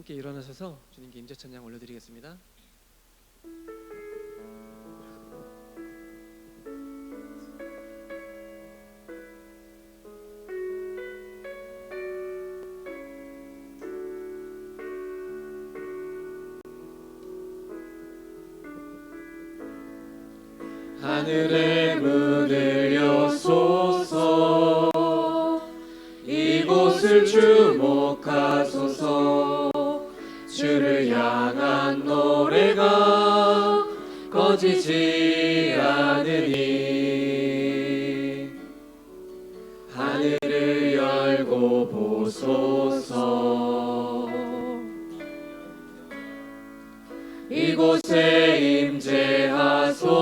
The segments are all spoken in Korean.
함께 일어나셔서 주님께 임재 찬양 올려드리겠습니다. 하늘의 문을 여소서, 이곳을 주목하소서. 주를 향한 노래가 꺼지지 않으니 하늘을 열고 보소서. 이곳에 임재하소서.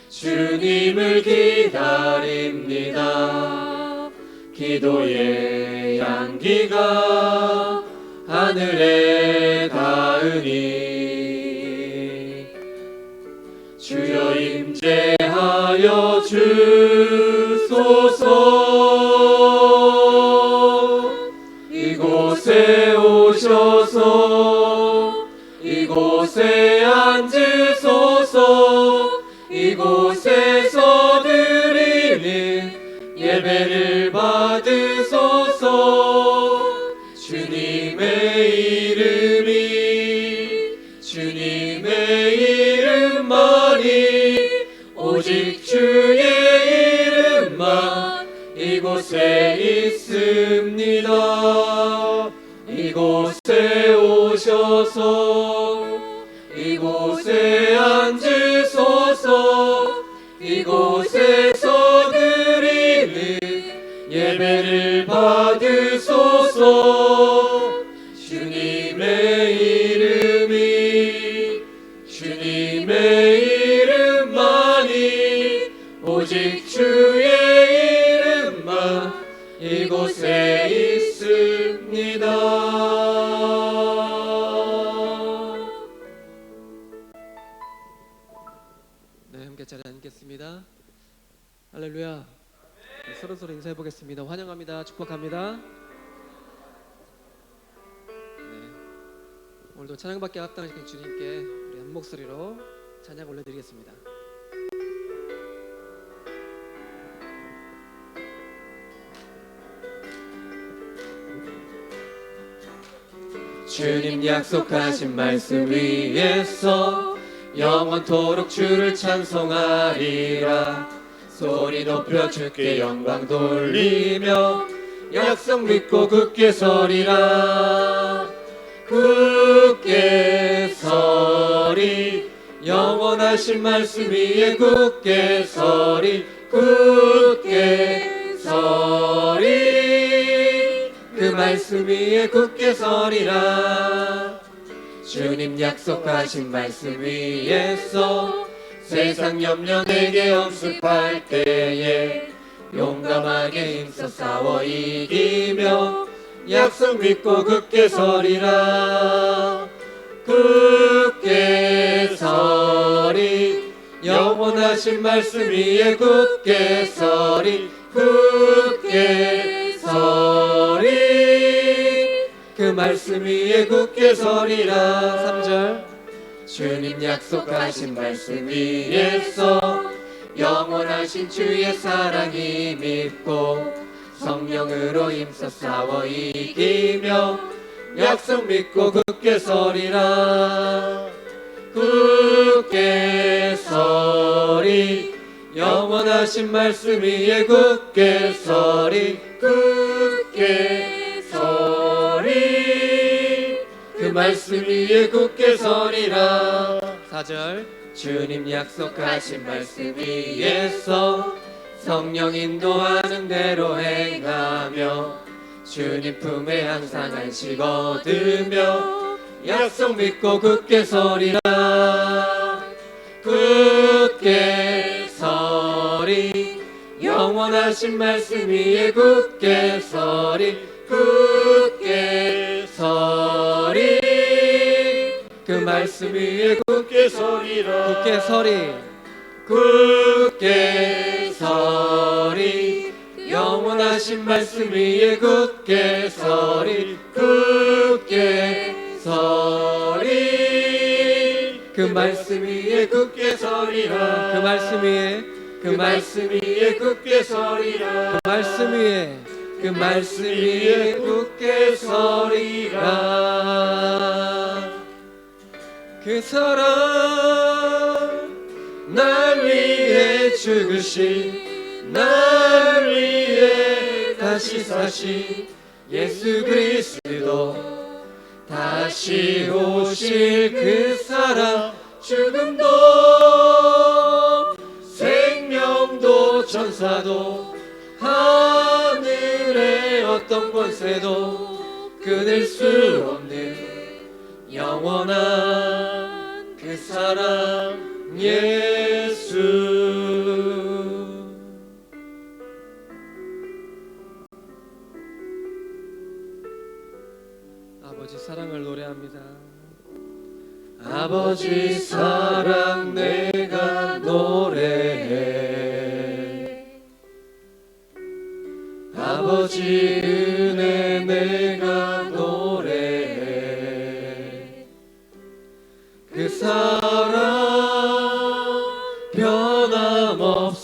주님을 기다립니다. 기도의 향기가 하늘에 닿으니 주여 임재하여 주소서. 이곳에 오셔서 이곳에 앉으소서. 이곳에서 드리는 예배를 받으소서. 주님의 이름만이 오직 주의 이름만 이곳에 있습니다. 이곳에 오셔서 이곳에 앉으소서. 이곳에서 드리는 예배를 받으소서. 주님의 이름만이 오직 주의 이름만 이곳에 있습니다. 네, 함께 자리에 앉겠습니다. 할렐루야. 네, 서로 인사해 보겠습니다. 환영합니다. 축복합니다. 오늘도 찬양받게 합당하신 주님께 우리 한 목소리로 찬양 올려드리겠습니다. 주님 약속하신 말씀 위에서 영원토록 주를 찬송하리라. 소리 높여 주께 영광 돌리며 약속 믿고 굳게 서리라. 굳게 서리. 영원하신 말씀 위에 굳게 서리. 굳게 서리. 그 말씀 위에 굳게 서리라. 주님 약속하신 말씀 위에서 세상 염려 내게 엄습할 때에 용감하게 힘써 싸워 이기며 약속 믿고 굳게 서리라. 굳게 서리. 영원하신 말씀 위에 굳게 서리. 굳게 서리. 그 말씀 위에 굳게 서리라. 3절. 주님 약속하신 말씀 위에서 영원하신 주의 사랑이 믿고 성령으로 힘써 싸워 이기며 약속 믿고 굳게 서리라. 굳게 서리. 영원하신 말씀 위에 굳게 서리. 굳게 서리. 그 말씀 위에 굳게 서리라. 4절. 주님 약속하신 말씀 위에서 성령 인도하는 대로 행하며 주님 품에 항상 안식 얻으며 약속 믿고 굳게 서리라. 굳게 서리. 영원하신 말씀 위에 굳게 서리. 굳게 서리. 그 말씀 위에 굳게 서리라. 굳게 서리. 굳게 서리. 영원하신 영원하신 말씀 위에 굳게 서리 굳게 서리 그 말씀 위에 굳게 서리라 그 말씀 위에 그 말씀 위에 굳게 서리라 그 말씀 위에 그 말씀 위에 굳게 서리라 그 사랑 날 위해 죽으신 날 위해 다시 사신 예수 그리스도 다시 오실 그 사랑 죽음도 생명도 천사도 하늘의 어떤 권세도 끊을 수 없는 영원한 그 사랑 예수 아버지 사랑을 노래합니다. 아버지 사랑 내가 노래해 아버지 은혜 내가 노래해 그 사랑 변함없으신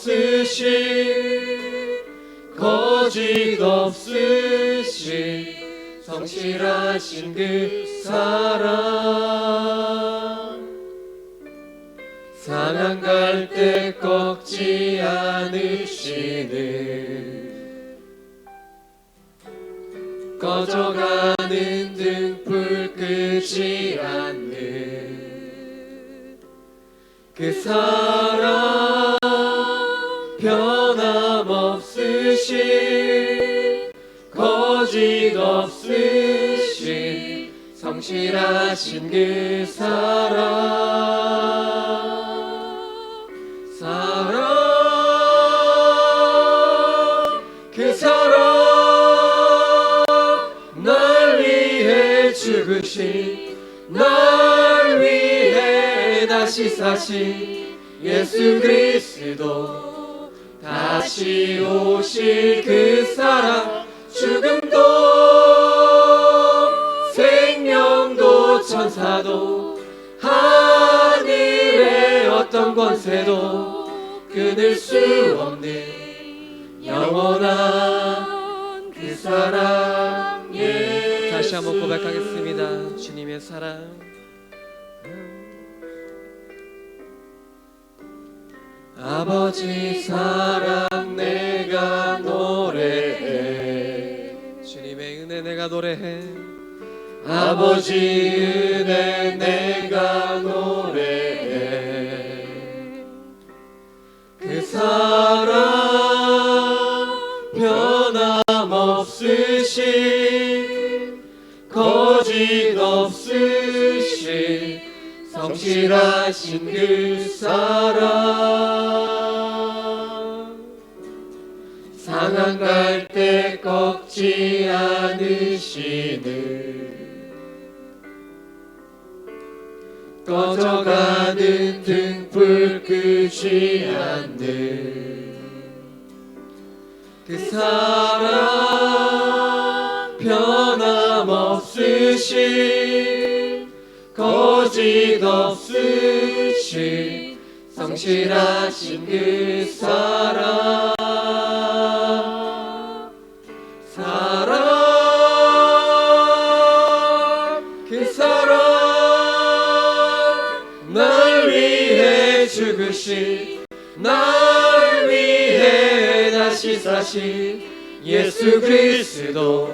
거짓 없으신 성실하신 그 사랑 상한 갈대 꺾지 않으시는 꺼져가는 등불 끄지 않는 그 사랑 변함없으신 거짓 없으신 성실하신 그 그 사랑 날 위해 죽으신 날 위해 다시 사신 예수 그리스도 다시 오실 그 사랑 죽음도 생명도 천사도 하늘의 어떤 권세도 끊을 수 없는 영원한 그 사랑 예수 다시 한번 고백하겠습니다. 주님의 사랑 아버지 사랑 내가 노래해 주님의 은혜 내가 노래해 아버지 은혜 내가 노래해 그 사랑 변함없으신 거짓 없으신 성실하신 그 사랑 상한 갈대 꺾지 않으시는 꺼져가는 등불 끄지 않는 그 사랑 변함없으신 거짓 없으신 성실하신 그 사랑 그 사랑 날 위해 죽으신 날 위해 다시 사신 예수 그리스도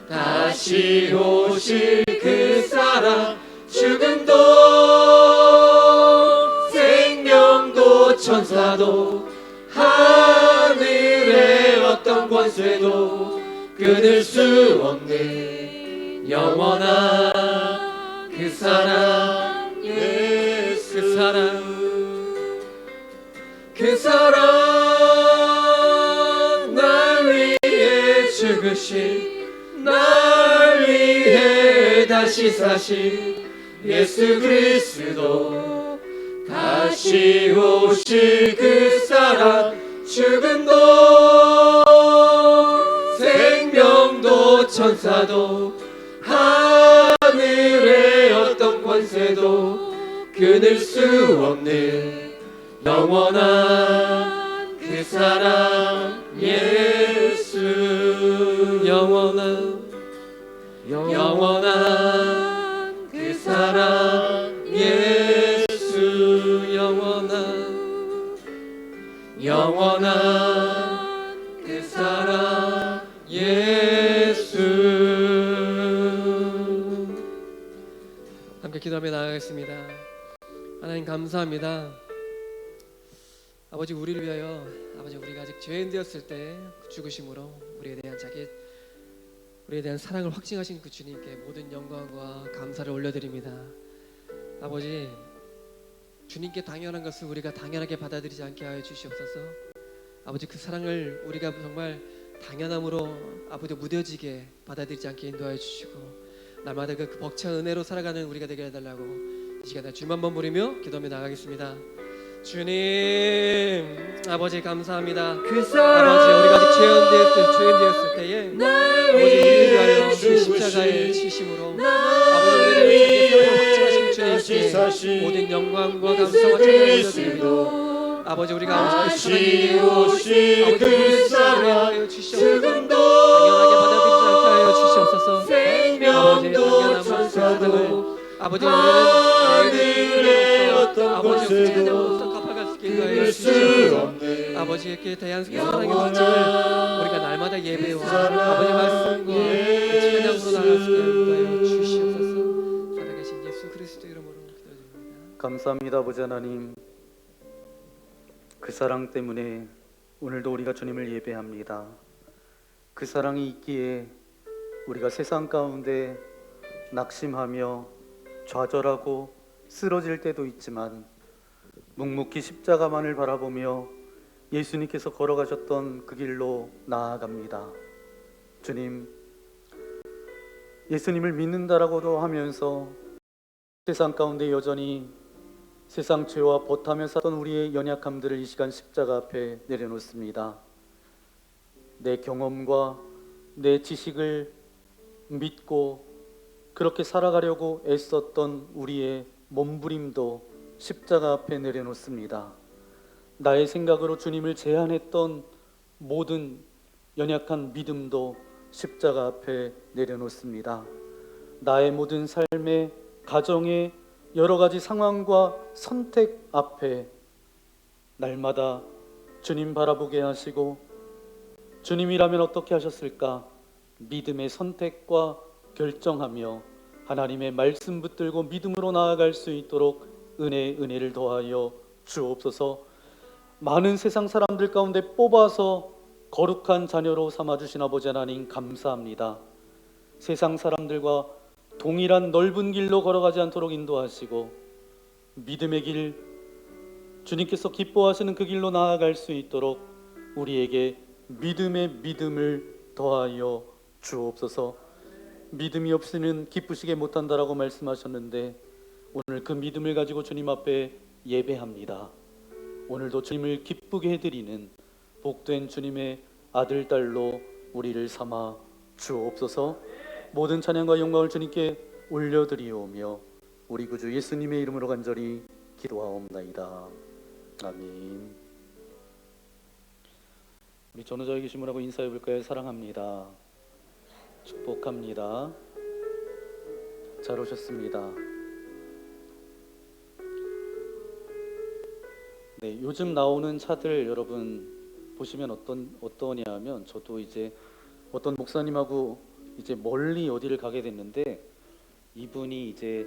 다시 오실 그 사랑 죽음도 생명도 천사도 하늘의 어떤 권세도 끊을 수 없는 영원한 그 사랑 예수 그 사랑 날 위해 죽으신 날 위해 다시 사신 예수 그리스도 다시 오실 그 사랑 죽음도 천사도 하늘의 어떤 권세도 끊을 수 없는 영원한 그 사랑 예수. 영원한 그 사랑 예수. 영원한 그 사랑 예수. 함께 기도하며 나아가겠습니다. 하나님 감사합니다. 아버지, 우리를 위하여 아버지 우리가 아직 죄인 되었을 때 죽으심으로 우리에 대한 사랑을 확증하신 그 주님께 모든 영광과 감사를 올려드립니다. 아버지, 주님께 당연한 것을 우리가 당연하게 받아들이지 않게 하여 주시옵소서. 아버지, 그 사랑을 우리가 정말 당연함으로 아버지 무뎌지게 받아들이지 않게 인도하여 주시고 날마다 그 벅찬 은혜로 살아가는 우리가 되게 해달라고 이 시간에 주님 한번 부르며 기도하며 나가겠습니다. 주님, 아버지 감사합니다. 그 사랑 아버지, 우리가 아직 죄인 되었을 때에 아버지 우리를 위하여 그 십자가의 치심으로 아버지 우리를 위해 사랑을 확증하신 주님께 모든 영광과 감사와 찬양을 올려드립니다. 아버지, 우리가 아버지 그 사랑이 그 사랑을 주시옵소서. 당연하게 받아들이지 않게 하여 주시옵소서. 아버지, 당연한 사랑을 아버지 우리는 아버지 찬양으로서 갚아갈 수 있게 하여 주시옵소서. 아버지께 대한 사랑의 확증을 우리가 날마다 예배와 아버지 말씀과 찬양으로 나갈 수 있게 하여 주시옵소서. 살아계신 예수 그리스도 이름으로 기도드립니다. 감사합니다. 아버지 하나님, 그 사랑 때문에 오늘도 우리가 주님을 예배합니다. 그 사랑이 있기에 우리가 세상 가운데 낙심하며 좌절하고 쓰러질 때도 있지만 묵묵히 십자가만을 바라보며 예수님께서 걸어가셨던 그 길로 나아갑니다. 주님, 예수님을 믿는다라고도 하면서 세상 가운데 여전히 세상 죄와 버타며 살던 우리의 연약함들을 이 시간 십자가 앞에 내려놓습니다. 내 경험과 내 지식을 믿고 그렇게 살아가려고 애썼던 우리의 몸부림도 십자가 앞에 내려놓습니다. 나의 생각으로 주님을 제한했던 모든 연약한 믿음도 십자가 앞에 내려놓습니다. 나의 모든 삶의 가정의 여러 가지 상황과 선택 앞에 날마다 주님 바라보게 하시고, 주님이라면 어떻게 하셨을까? 믿음의 선택과 결정하며 하나님의 말씀 붙들고 믿음으로 나아갈 수 있도록 은혜를 더하여 주옵소서. 많은 세상 사람들 가운데 뽑아서 거룩한 자녀로 삼아주신 아버지 하나님 감사합니다. 세상 사람들과 동일한 넓은 길로 걸어가지 않도록 인도하시고 믿음의 길, 주님께서 기뻐하시는 그 길로 나아갈 수 있도록 우리에게 믿음의 믿음을 더하여 주옵소서. 믿음이 없이는 기쁘시게 못한다라고 말씀하셨는데 오늘 그 믿음을 가지고 주님 앞에 예배합니다. 오늘도 주님을 기쁘게 해드리는 복된 주님의 아들, 딸로 우리를 삼아 주옵소서. 모든 찬양과 영광을 주님께 올려드리오며 우리 구주 예수님의 이름으로 간절히 기도하옵나이다. 아멘. 우리 전우자의 계심으라고 인사해 볼까요? 사랑합니다. 축복합니다. 잘 오셨습니다. 네, 요즘 나오는 차들 여러분 보시면 어떠냐면 저도 이제 어떤 목사님하고 이제 멀리 어디를 가게 됐는데 이분이 이제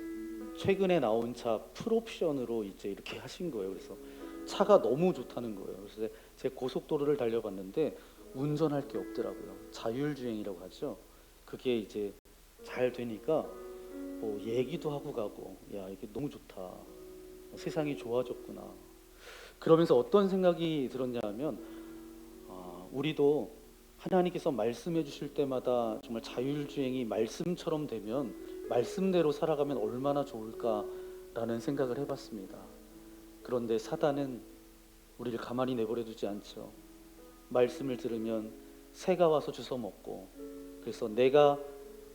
최근에 나온 차 풀옵션으로 이제 이렇게 하신 거예요. 그래서 차가 너무 좋다는 거예요. 그래서 제가 고속도로를 달려봤는데 운전할 게 없더라고요. 자율주행이라고 하죠. 그게 이제 잘 되니까 뭐 얘기도 하고 가고, 야 이게 너무 좋다. 세상이 좋아졌구나. 그러면서 어떤 생각이 들었냐면 우리도 하나님께서 말씀해 주실 때마다 정말 자율주행이 말씀처럼 되면 말씀대로 살아가면 얼마나 좋을까라는 생각을 해봤습니다. 그런데 사단은 우리를 가만히 내버려 두지 않죠. 말씀을 들으면 새가 와서 주워 먹고 그래서 내가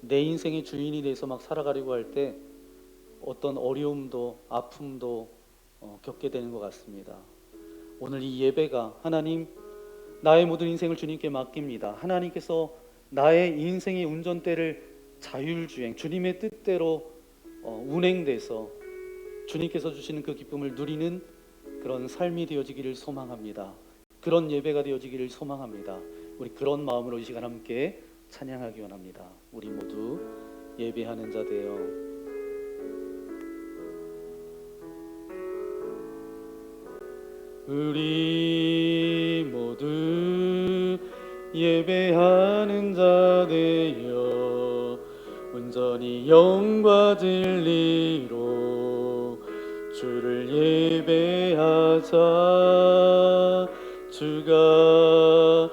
내 인생의 주인이 돼서 막 살아가려고 할 때 어떤 어려움도 아픔도 겪게 되는 것 같습니다. 오늘 이 예배가 하나님, 나의 모든 인생을 주님께 맡깁니다. 하나님께서 나의 인생의 운전대를 자율주행, 주님의 뜻대로 운행돼서 주님께서 주시는 그 기쁨을 누리는 그런 삶이 되어지기를 소망합니다. 그런 예배가 되어지기를 소망합니다. 우리 그런 마음으로 이 시간 함께 찬양하기 원합니다. 우리 모두 예배하는 자 되어 우리 모두 예배하는 자 되어 온전히 영과 진리로 주를 예배하자. 주가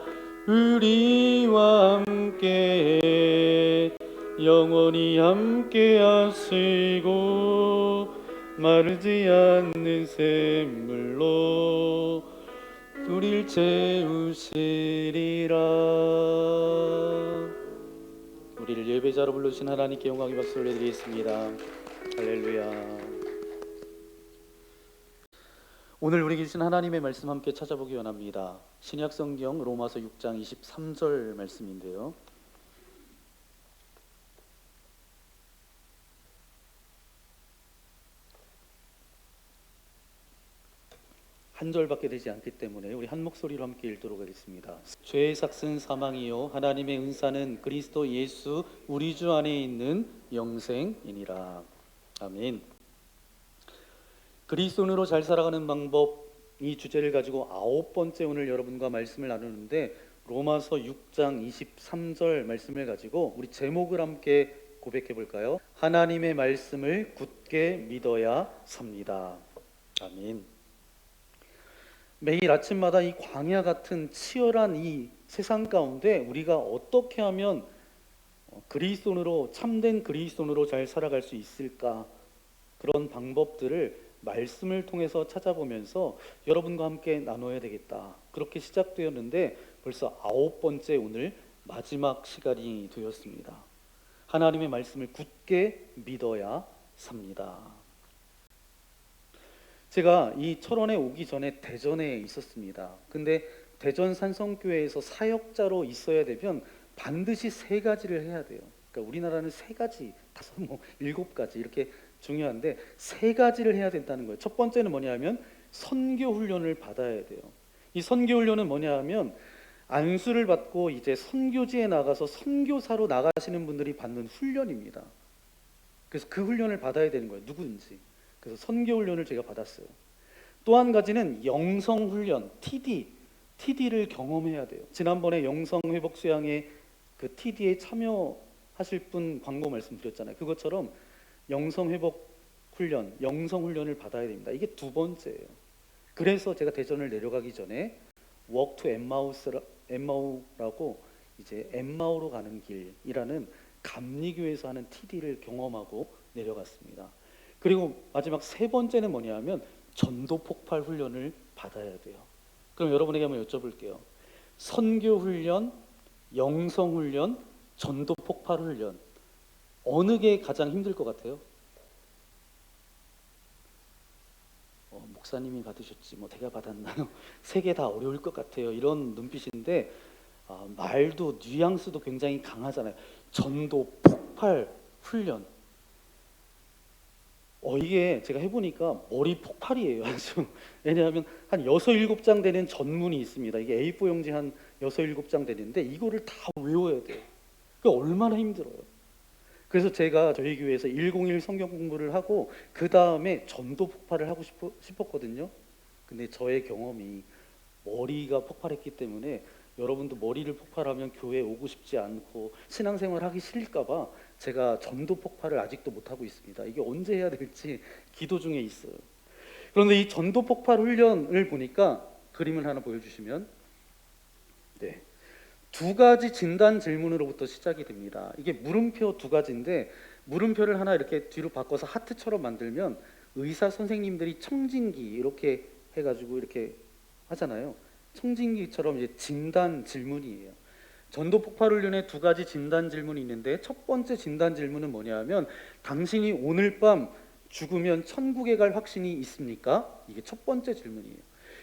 우리와 함께 영원히 함께 하시고 마르지 않는 샘물로 우릴 채우시리라. 우리를 예배자로 불러주신 하나님께 영광의 박수를 올려드리겠습니다. 할렐루야. 오늘 우리에게 주신 하나님의 말씀 함께 찾아보기 원합니다. 신약성경 로마서 6장 23절 말씀인데요, 한 절밖에 되지 않기 때문에 우리 한 목소리로 함께 읽도록 하겠습니다. 죄의 삭은 사망이요 하나님의 은사는 그리스도 예수 우리 주 안에 있는 영생이니라. 아멘. 그리스도인으로 잘 살아가는 방법, 이 주제를 가지고 9번째 오늘 여러분과 말씀을 나누는데, 로마서 6장 23절 말씀을 가지고 우리 제목을 함께 고백해 볼까요? 하나님의 말씀을 굳게 믿어야 삽니다. 아멘. 매일 아침마다 이 광야 같은 치열한 이 세상 가운데 우리가 어떻게 하면 그리스도인으로, 참된 그리스도인으로 잘 살아갈 수 있을까? 그런 방법들을 말씀을 통해서 찾아보면서 여러분과 함께 나눠야 되겠다. 그렇게 시작되었는데 벌써 9번째 오늘 마지막 시간이 되었습니다. 하나님의 말씀을 굳게 믿어야 삽니다. 제가 이 철원에 오기 전에 대전에 있었습니다. 근데 대전 산성교회에서 사역자로 있어야 되면 반드시 3가지를 해야 돼요. 그러니까 우리나라는 3가지, 5, 7가지 이렇게 중요한데 3가지를 해야 된다는 거예요. 첫 번째는 뭐냐면 선교 훈련을 받아야 돼요. 이 선교 훈련은 뭐냐면 안수를 받고 이제 선교지에 나가서 선교사로 나가시는 분들이 받는 훈련입니다. 그래서 그 훈련을 받아야 되는 거예요. 누구든지. 그래서 선교 훈련을 제가 받았어요. 또 한 가지는 영성 훈련, TD를 경험해야 돼요. 지난번에 영성 회복 수양회 그 TD에 참여하실 분 광고 말씀드렸잖아요. 그것처럼 영성 회복 훈련, 영성 훈련을 받아야 됩니다. 이게 2번째예요. 그래서 제가 대전을 내려가기 전에 Walk to 엠마오라고 이제 엠마오로 가는 길이라는 감리교에서 하는 TD를 경험하고 내려갔습니다. 그리고 마지막 3번째는 뭐냐면 전도 폭발 훈련을 받아야 돼요. 그럼 여러분에게 한번 여쭤볼게요. 선교 훈련, 영성 훈련, 전도 폭발 훈련, 어느 게 가장 힘들 것 같아요? 목사님이 받으셨지 뭐 제가 받았나요? 3개 다 어려울 것 같아요. 이런 눈빛인데 말도 뉘앙스도 굉장히 강하잖아요. 전도 폭발 훈련. 이게 제가 해보니까 머리 폭발이에요. 아주. 왜냐하면 한 6, 7장 되는 전문이 있습니다. 이게 A4 용지 한 6, 7장 되는데 이거를 다 외워야 돼요. 그게 얼마나 힘들어요. 그래서 제가 저희 교회에서 101 성경 공부를 하고 그 다음에 전도 폭발을 하고 싶었거든요. 근데 저의 경험이 머리가 폭발했기 때문에 여러분도 머리를 폭발하면 교회에 오고 싶지 않고 신앙생활 하기 싫을까봐 제가 전도 폭발을 아직도 못하고 있습니다. 이게 언제 해야 될지 기도 중에 있어요. 그런데 이 전도 폭발 훈련을 보니까 그림을 하나 보여주시면, 네, 2가지 진단 질문으로부터 시작이 됩니다. 이게 물음표 2가지인데 물음표를 하나 이렇게 뒤로 바꿔서 하트처럼 만들면 의사 선생님들이 청진기 이렇게 해가지고 이렇게 하잖아요. 청진기처럼 이제 진단 질문이에요. 전도 폭발훈련에 두 가지 진단 질문이 있는데, 첫 번째 진단 질문은 뭐냐면 당신이 오늘 밤 죽으면 천국에 갈 확신이 있습니까? 이게 첫 번째 질문이에요.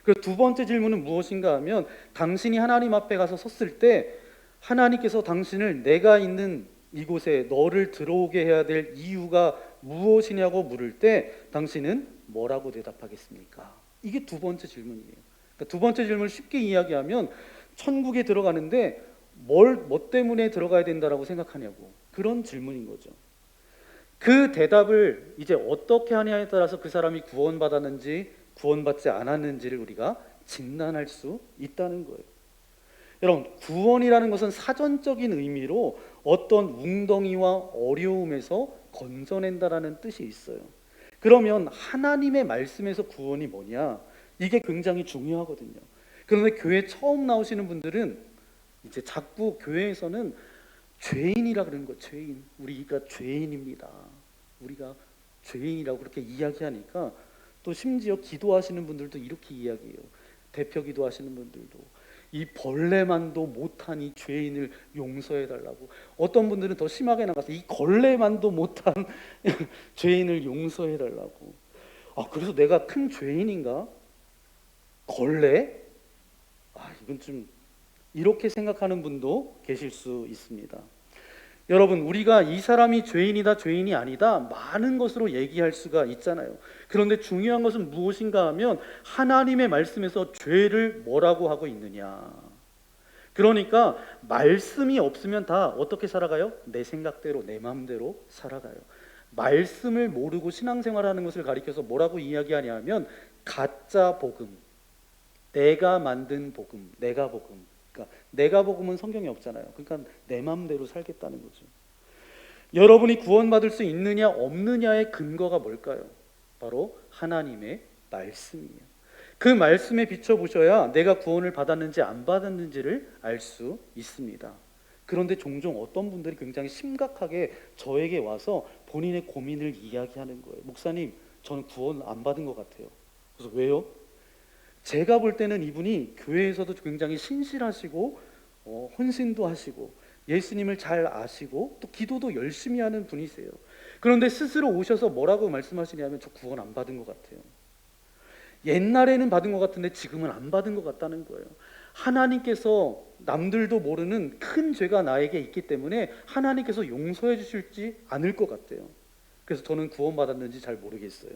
그리고 두 번째 질문은 무엇인가 하면, 당신이 하나님 앞에 가서 섰을 때 하나님께서 당신을 내가 있는 이곳에 너를 들어오게 해야 될 이유가 무엇이냐고 물을 때 당신은 뭐라고 대답하겠습니까? 이게 두 번째 질문이에요. 그러니까 두 번째 질문을 쉽게 이야기하면, 천국에 들어가는데 뭐 때문에 들어가야 된다라고 생각하냐고, 그런 질문인 거죠. 그 대답을 이제 어떻게 하냐에 따라서 그 사람이 구원받았는지 구원받지 않았는지를 우리가 진단할 수 있다는 거예요. 여러분, 구원이라는 것은 사전적인 의미로 어떤 웅덩이와 어려움에서 건져낸다라는 뜻이 있어요. 그러면 하나님의 말씀에서 구원이 뭐냐? 이게 굉장히 중요하거든요. 그런데 교회 처음 나오시는 분들은 이제 자꾸 교회에서는 죄인이라 그러는 거예요. 죄인. 우리가 죄인입니다. 우리가 죄인이라고 그렇게 이야기하니까, 또 심지어 기도하시는 분들도 이렇게 이야기해요. 대표 기도하시는 분들도 이 벌레만도 못한 이 죄인을 용서해 달라고. 어떤 분들은 더 심하게 나가서 이 걸레만도 못한 죄인을 용서해 달라고. 그래서 내가 큰 죄인인가? 걸레? 이건 좀, 이렇게 생각하는 분도 계실 수 있습니다. 여러분, 우리가 이 사람이 죄인이다 죄인이 아니다 많은 것으로 얘기할 수가 있잖아요. 그런데 중요한 것은 무엇인가 하면, 하나님의 말씀에서 죄를 뭐라고 하고 있느냐. 그러니까 말씀이 없으면 다 어떻게 살아가요? 내 생각대로 내 마음대로 살아가요. 말씀을 모르고 신앙생활하는 것을 가리켜서 뭐라고 이야기하냐 하면, 가짜 복음, 내가 만든 복음, 내가 복음. 그러니까 내가 복음은 성경에 없잖아요. 그러니까 내 마음대로 살겠다는 거죠. 여러분이 구원받을 수 있느냐 없느냐의 근거가 뭘까요? 바로 하나님의 말씀이에요. 그 말씀에 비춰보셔야 내가 구원을 받았는지 안 받았는지를 알 수 있습니다. 그런데 종종 어떤 분들이 굉장히 심각하게 저에게 와서 본인의 고민을 이야기하는 거예요. 목사님, 저는 구원 안 받은 것 같아요. 그래서 왜요? 제가 볼 때는 이분이 교회에서도 굉장히 신실하시고 헌신도 하시고 예수님을 잘 아시고 또 기도도 열심히 하는 분이세요. 그런데 스스로 오셔서 뭐라고 말씀하시냐면, 저 구원 안 받은 것 같아요. 옛날에는 받은 것 같은데 지금은 안 받은 것 같다는 거예요. 하나님께서 남들도 모르는 큰 죄가 나에게 있기 때문에 하나님께서 용서해 주실지 않을 것 같아요. 그래서 저는 구원받았는지 잘 모르겠어요.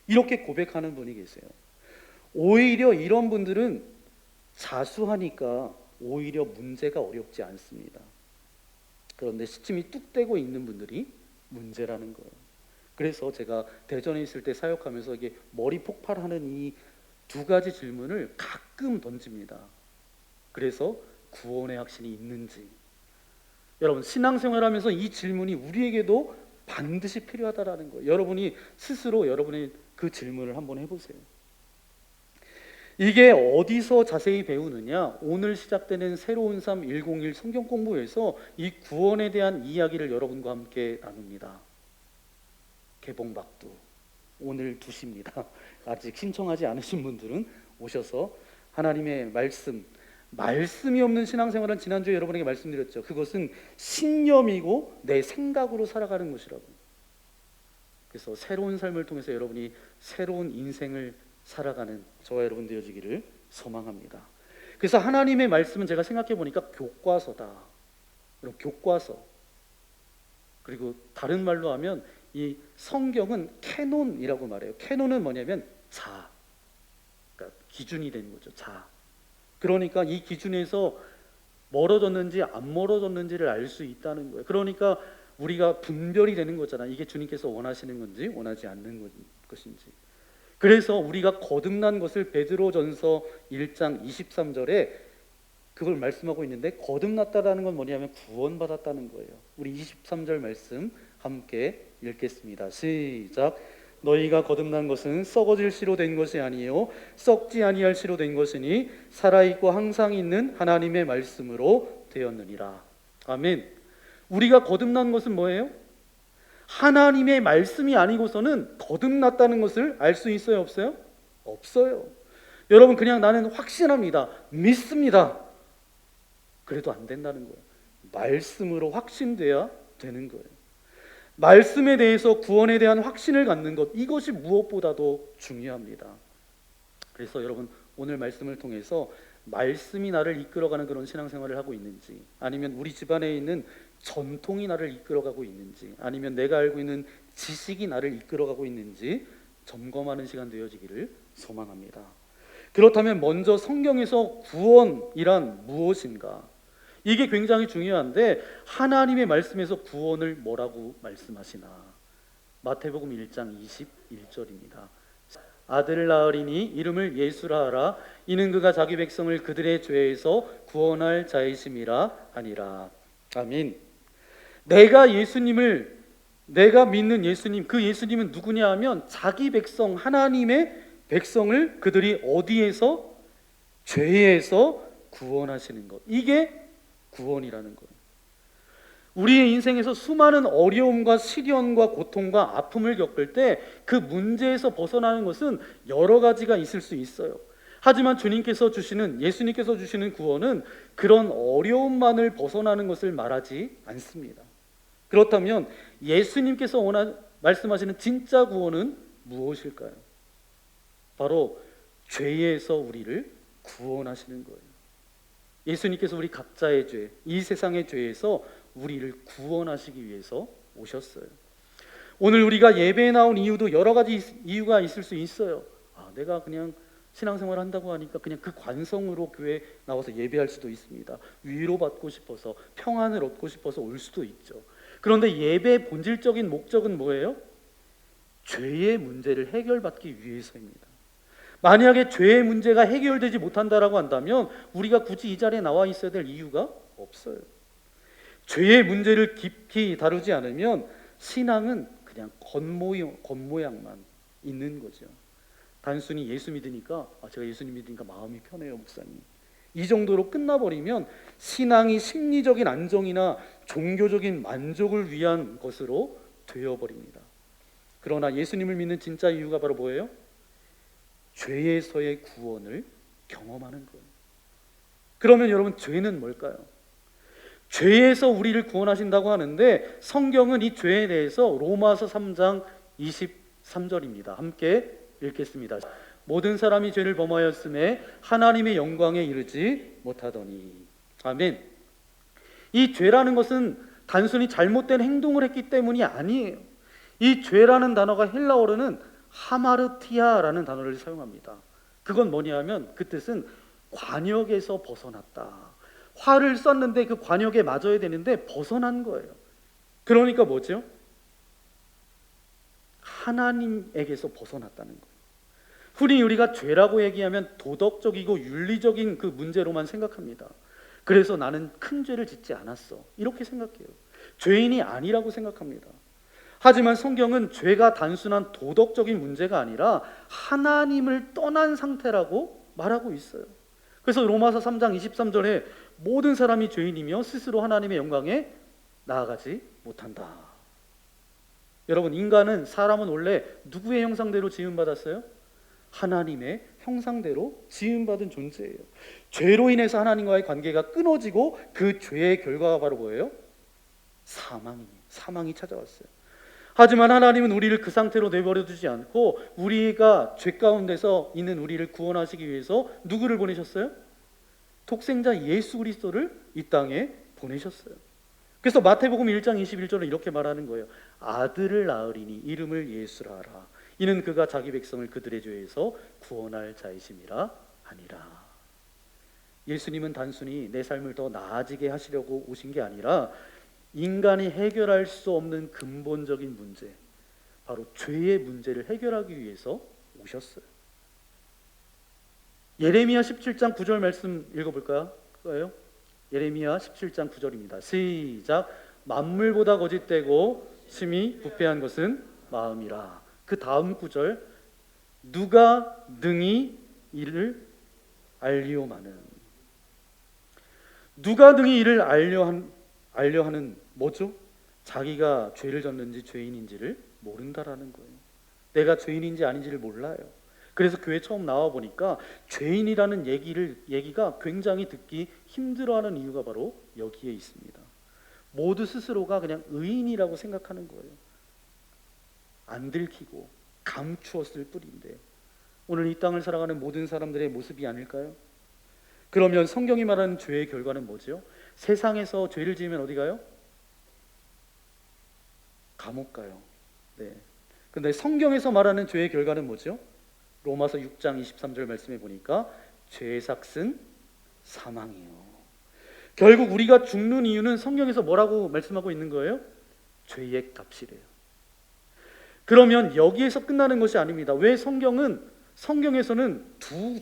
이렇게 고백하는 분이 계세요. 오히려 이런 분들은 자수하니까 오히려 문제가 어렵지 않습니다. 그런데 시침이 뚝 떼고 있는 분들이 문제라는 거예요. 그래서 제가 대전에 있을 때 사역하면서 이게 머리 폭발하는 이 두 가지 질문을 가끔 던집니다. 그래서 구원의 확신이 있는지. 여러분, 신앙생활하면서 이 질문이 우리에게도 반드시 필요하다라는 거예요. 여러분이 스스로 여러분의 그 질문을 한번 해보세요. 이게 어디서 자세히 배우느냐? 오늘 시작되는 새로운 삶 101 성경 공부에서 이 구원에 대한 이야기를 여러분과 함께 나눕니다. 개봉박두 오늘 2시입니다. 아직 신청하지 않으신 분들은 오셔서 하나님의 말씀이 없는 신앙생활은 지난주에 여러분에게 말씀드렸죠. 그것은 신념이고 내 생각으로 살아가는 것이라고. 그래서 새로운 삶을 통해서 여러분이 새로운 인생을 살아가는 저와 여러분 되어지기를 소망합니다. 그래서 하나님의 말씀은 제가 생각해 보니까 교과서다. 여러분, 교과서. 그리고 다른 말로 하면 이 성경은 캐논이라고 말해요. 캐논은 뭐냐면 그러니까 기준이 되는 거죠. 그러니까 이 기준에서 멀어졌는지 안 멀어졌는지를 알 수 있다는 거예요. 그러니까 우리가 분별이 되는 거잖아. 이게 주님께서 원하시는 건지 원하지 않는 것인지. 그래서 우리가 거듭난 것을 베드로전서 1장 23절에 그걸 말씀하고 있는데, 거듭났다라는 건 뭐냐면 구원받았다는 거예요. 우리 23절 말씀 함께 읽겠습니다. 시작. 너희가 거듭난 것은 썩어질 씨로 된 것이 아니요 썩지 아니할 씨로 된 것이니 살아있고 항상 있는 하나님의 말씀으로 되었느니라. 아멘. 우리가 거듭난 것은 뭐예요? 하나님의 말씀이 아니고서는 거듭났다는 것을 알 수 있어요, 없어요? 없어요. 여러분, 그냥 나는 확신합니다, 믿습니다. 그래도 안 된다는 거예요. 말씀으로 확신돼야 되는 거예요. 말씀에 대해서 구원에 대한 확신을 갖는 것, 이것이 무엇보다도 중요합니다. 그래서 여러분, 오늘 말씀을 통해서 말씀이 나를 이끌어가는 그런 신앙생활을 하고 있는지, 아니면 우리 집안에 있는 전통이 나를 이끌어가고 있는지, 아니면 내가 알고 있는 지식이 나를 이끌어가고 있는지 점검하는 시간 되어지기를 소망합니다. 그렇다면 먼저 성경에서 구원이란 무엇인가? 이게 굉장히 중요한데, 하나님의 말씀에서 구원을 뭐라고 말씀하시나? 마태복음 1장 21절입니다. 아들을 낳으리니 이름을 예수라 하라. 이는 그가 자기 백성을 그들의 죄에서 구원할 자이심이라 하니라. 아멘. 내가 믿는 예수님, 그 예수님은 누구냐 하면 자기 백성, 하나님의 백성을 그들이 어디에서? 죄에서 구원하시는 것. 이게 구원이라는 거예요. 우리의 인생에서 수많은 어려움과 시련과 고통과 아픔을 겪을 때 그 문제에서 벗어나는 것은 여러 가지가 있을 수 있어요. 하지만 예수님께서 주시는 구원은 그런 어려움만을 벗어나는 것을 말하지 않습니다. 그렇다면 예수님께서 말씀하시는 진짜 구원은 무엇일까요? 바로 죄에서 우리를 구원하시는 거예요. 예수님께서 우리 각자의 죄, 이 세상의 죄에서 우리를 구원하시기 위해서 오셨어요. 오늘 우리가 예배에 나온 이유도 여러 가지 이유가 있을 수 있어요. 내가 그냥 신앙생활 한다고 하니까 그냥 그 관성으로 교회에 나와서 예배할 수도 있습니다. 위로받고 싶어서, 평안을 얻고 싶어서 올 수도 있죠. 그런데 예배의 본질적인 목적은 뭐예요? 죄의 문제를 해결받기 위해서입니다. 만약에 죄의 문제가 해결되지 못한다라고 한다면 우리가 굳이 이 자리에 나와 있어야 될 이유가 없어요. 죄의 문제를 깊이 다루지 않으면 신앙은 그냥 겉모양만 있는 거죠. 단순히 예수 믿으니까 제가 예수님 믿으니까 마음이 편해요, 목사님. 이 정도로 끝나버리면 신앙이 심리적인 안정이나 종교적인 만족을 위한 것으로 되어버립니다. 그러나 예수님을 믿는 진짜 이유가 바로 뭐예요? 죄에서의 구원을 경험하는 거예요. 그러면 여러분, 죄는 뭘까요? 죄에서 우리를 구원하신다고 하는데 성경은 이 죄에 대해서 로마서 3장 23절입니다. 함께 읽겠습니다. 모든 사람이 죄를 범하였음에 하나님의 영광에 이르지 못하더니. 아멘. 이 죄라는 것은 단순히 잘못된 행동을 했기 때문이 아니에요. 이 죄라는 단어가 헬라어로는 하마르티아라는 단어를 사용합니다. 그건 뭐냐 하면 그 뜻은 관역에서 벗어났다. 활을 쐈는데 그 관역에 맞아야 되는데 벗어난 거예요. 그러니까 뭐죠? 하나님에게서 벗어났다는 거예요. 흔히 우리가 죄라고 얘기하면 도덕적이고 윤리적인 그 문제로만 생각합니다. 그래서 나는 큰 죄를 짓지 않았어, 이렇게 생각해요. 죄인이 아니라고 생각합니다. 하지만 성경은 죄가 단순한 도덕적인 문제가 아니라 하나님을 떠난 상태라고 말하고 있어요. 그래서 로마서 3장 23절에 모든 사람이 죄인이며 스스로 하나님의 영광에 나아가지 못한다. 여러분, 사람은 원래 누구의 형상대로 지음받았어요? 하나님의 형상대로 지음받은 존재예요. 죄로 인해서 하나님과의 관계가 끊어지고 그 죄의 결과가 바로 뭐예요? 사망이 찾아왔어요. 하지만 하나님은 우리를 그 상태로 내버려 두지 않고 우리가 죄 가운데서 있는 우리를 구원하시기 위해서 누구를 보내셨어요? 독생자 예수 그리스도를 이 땅에 보내셨어요. 그래서 마태복음 1장 21절은 이렇게 말하는 거예요. 아들을 낳으리니 이름을 예수라 하라. 이는 그가 자기 백성을 그들의 죄에서 구원할 자이심이라 하니라. 예수님은 단순히 내 삶을 더 나아지게 하시려고 오신 게 아니라 인간이 해결할 수 없는 근본적인 문제, 바로 죄의 문제를 해결하기 위해서 오셨어요. 예레미야 17장 9절 말씀 읽어볼까요? 예레미야 17장 9절입니다. 시작. 만물보다 거짓되고 심히 부패한 것은 마음이라. 그 다음 구절, 누가 능히 이를 알리오마는. 누가 능히 이를 알려 하는 뭐죠? 자기가 죄를 졌는지 죄인인지를 모른다라는 거예요. 내가 죄인인지 아닌지를 몰라요. 그래서 교회 처음 나와 보니까 죄인이라는 얘기가 굉장히 듣기 힘들어하는 이유가 바로 여기에 있습니다. 모두 스스로가 그냥 의인이라고 생각하는 거예요. 안 들키고 감추었을 뿐인데, 오늘 이 땅을 살아가는 모든 사람들의 모습이 아닐까요? 그러면 성경이 말하는 죄의 결과는 뭐죠? 세상에서 죄를 지으면 어디 가요? 감옥 가요. 네. 근데 성경에서 말하는 죄의 결과는 뭐죠? 로마서 6장 23절 말씀해 보니까 죄의 삭은 사망이요. 결국 우리가 죽는 이유는 성경에서 뭐라고 말씀하고 있는 거예요? 죄의 값이래요. 그러면 여기에서 끝나는 것이 아닙니다. 왜 성경에서는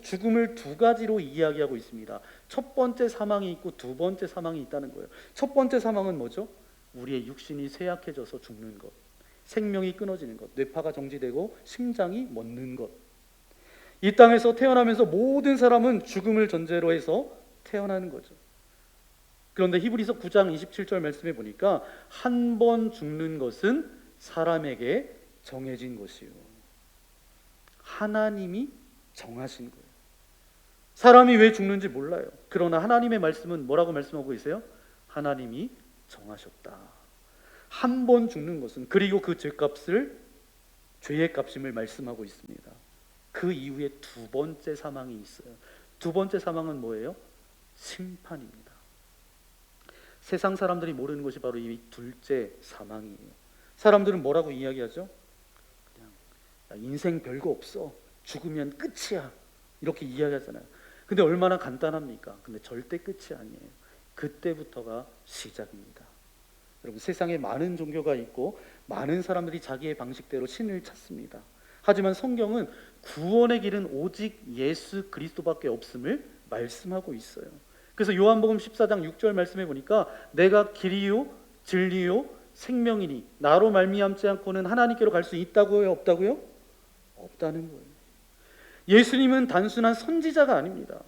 죽음을 두 가지로 이야기하고 있습니다. 첫 번째 사망이 있고 두 번째 사망이 있다는 거예요. 첫 번째 사망은 뭐죠? 우리의 육신이 쇠약해져서 죽는 것, 생명이 끊어지는 것, 뇌파가 정지되고 심장이 멎는 것. 이 땅에서 태어나면서 모든 사람은 죽음을 전제로 해서 태어나는 거죠. 그런데 히브리서 9장 27절 말씀해 보니까 한 번 죽는 것은 사람에게 정해진 것이요. 하나님이 정하신 거예요. 사람이 왜 죽는지 몰라요. 그러나 하나님의 말씀은 뭐라고 말씀하고 계세요? 하나님이 정하셨다. 한 번 죽는 것은, 그리고 그 죄의 값임을 말씀하고 있습니다. 그 이후에 두 번째 사망이 있어요. 두 번째 사망은 뭐예요? 심판입니다. 세상 사람들이 모르는 것이 바로 이 둘째 사망이에요. 사람들은 뭐라고 이야기하죠? 그냥 인생 별거 없어, 죽으면 끝이야, 이렇게 이야기하잖아요. 근데 얼마나 간단합니까? 근데 절대 끝이 아니에요. 그때부터가 시작입니다. 여러분, 세상에 많은 종교가 있고 많은 사람들이 자기의 방식대로 신을 찾습니다. 하지만 성경은 구원의 길은 오직 예수 그리스도밖에 없음을 말씀하고 있어요. 그래서 요한복음 14장 6절 말씀해 보니까 내가 길이요 진리요 생명이니 나로 말미암지 않고는 하나님께로 갈 수 있다고요, 없다고요? 없다는 거예요. 예수님은 단순한 선지자가 아닙니다.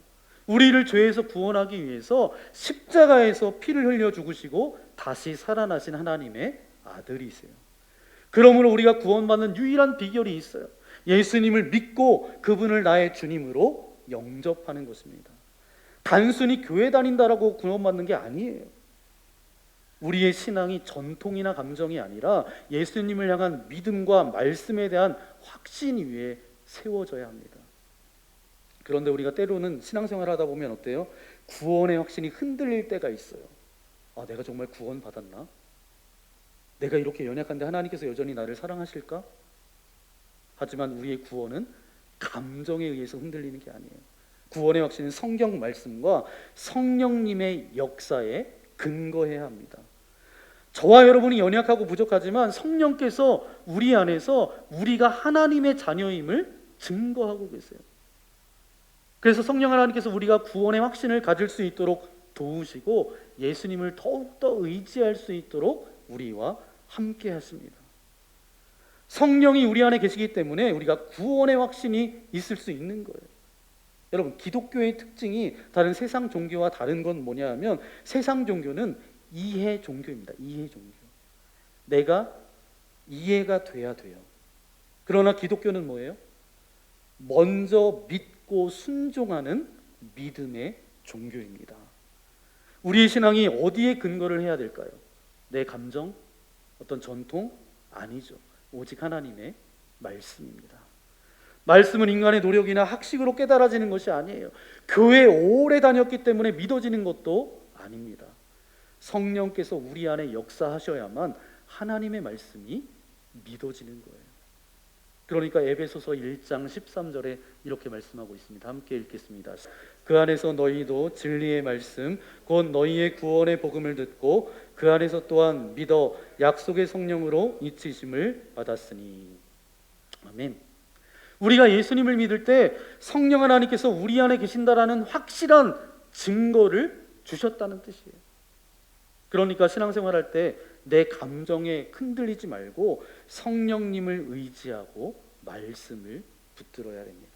우리를 죄에서 구원하기 위해서 십자가에서 피를 흘려 죽으시고 다시 살아나신 하나님의 아들이세요. 그러므로 우리가 구원받는 유일한 비결이 있어요. 예수님을 믿고 그분을 나의 주님으로 영접하는 것입니다. 단순히 교회 다닌다라고 구원받는 게 아니에요. 우리의 신앙이 전통이나 감정이 아니라 예수님을 향한 믿음과 말씀에 대한 확신 위에 세워져야 합니다. 그런데 우리가 때로는 신앙생활 하다 보면 어때요? 구원의 확신이 흔들릴 때가 있어요. 아, 내가 정말 구원 받았나? 내가 이렇게 연약한데 하나님께서 여전히 나를 사랑하실까? 하지만 우리의 구원은 감정에 의해서 흔들리는 게 아니에요. 구원의 확신은 성경 말씀과 성령님의 역사에 근거해야 합니다. 저와 여러분이 연약하고 부족하지만 성령께서 우리 안에서 우리가 하나님의 자녀임을 증거하고 계세요. 그래서 성령 하나님께서 우리가 구원의 확신을 가질 수 있도록 도우시고 예수님을 더욱더 의지할 수 있도록 우리와 함께 하십니다. 성령이 우리 안에 계시기 때문에 우리가 구원의 확신이 있을 수 있는 거예요. 여러분, 기독교의 특징이 다른 세상 종교와 다른 건 뭐냐 하면 세상 종교는 이해 종교입니다. 이해 종교. 내가 이해가 돼야 돼요. 그러나 기독교는 뭐예요? 먼저 믿고 순종하는 믿음의 종교입니다. 우리의 신앙이 어디에 근거를 해야 될까요? 내 감정? 어떤 전통? 아니죠. 오직 하나님의 말씀입니다. 말씀은 인간의 노력이나 학식으로 깨달아지는 것이 아니에요. 교회 오래 다녔기 때문에 믿어지는 것도 아닙니다. 성령께서 우리 안에 역사하셔야만 하나님의 말씀이 믿어지는 거예요. 그러니까 에베소서 1장 13절에 이렇게 말씀하고 있습니다. 함께 읽겠습니다. 그 안에서 너희도 진리의 말씀 곧 너희의 구원의 복음을 듣고 그 안에서 또한 믿어 약속의 성령으로 인치심을 받았으니. 아멘. 우리가 예수님을 믿을 때 성령 하나님께서 우리 안에 계신다라는 확실한 증거를 주셨다는 뜻이에요. 그러니까 신앙생활할 때 내 감정에 흔들리지 말고 성령님을 의지하고 말씀을 붙들어야 됩니다.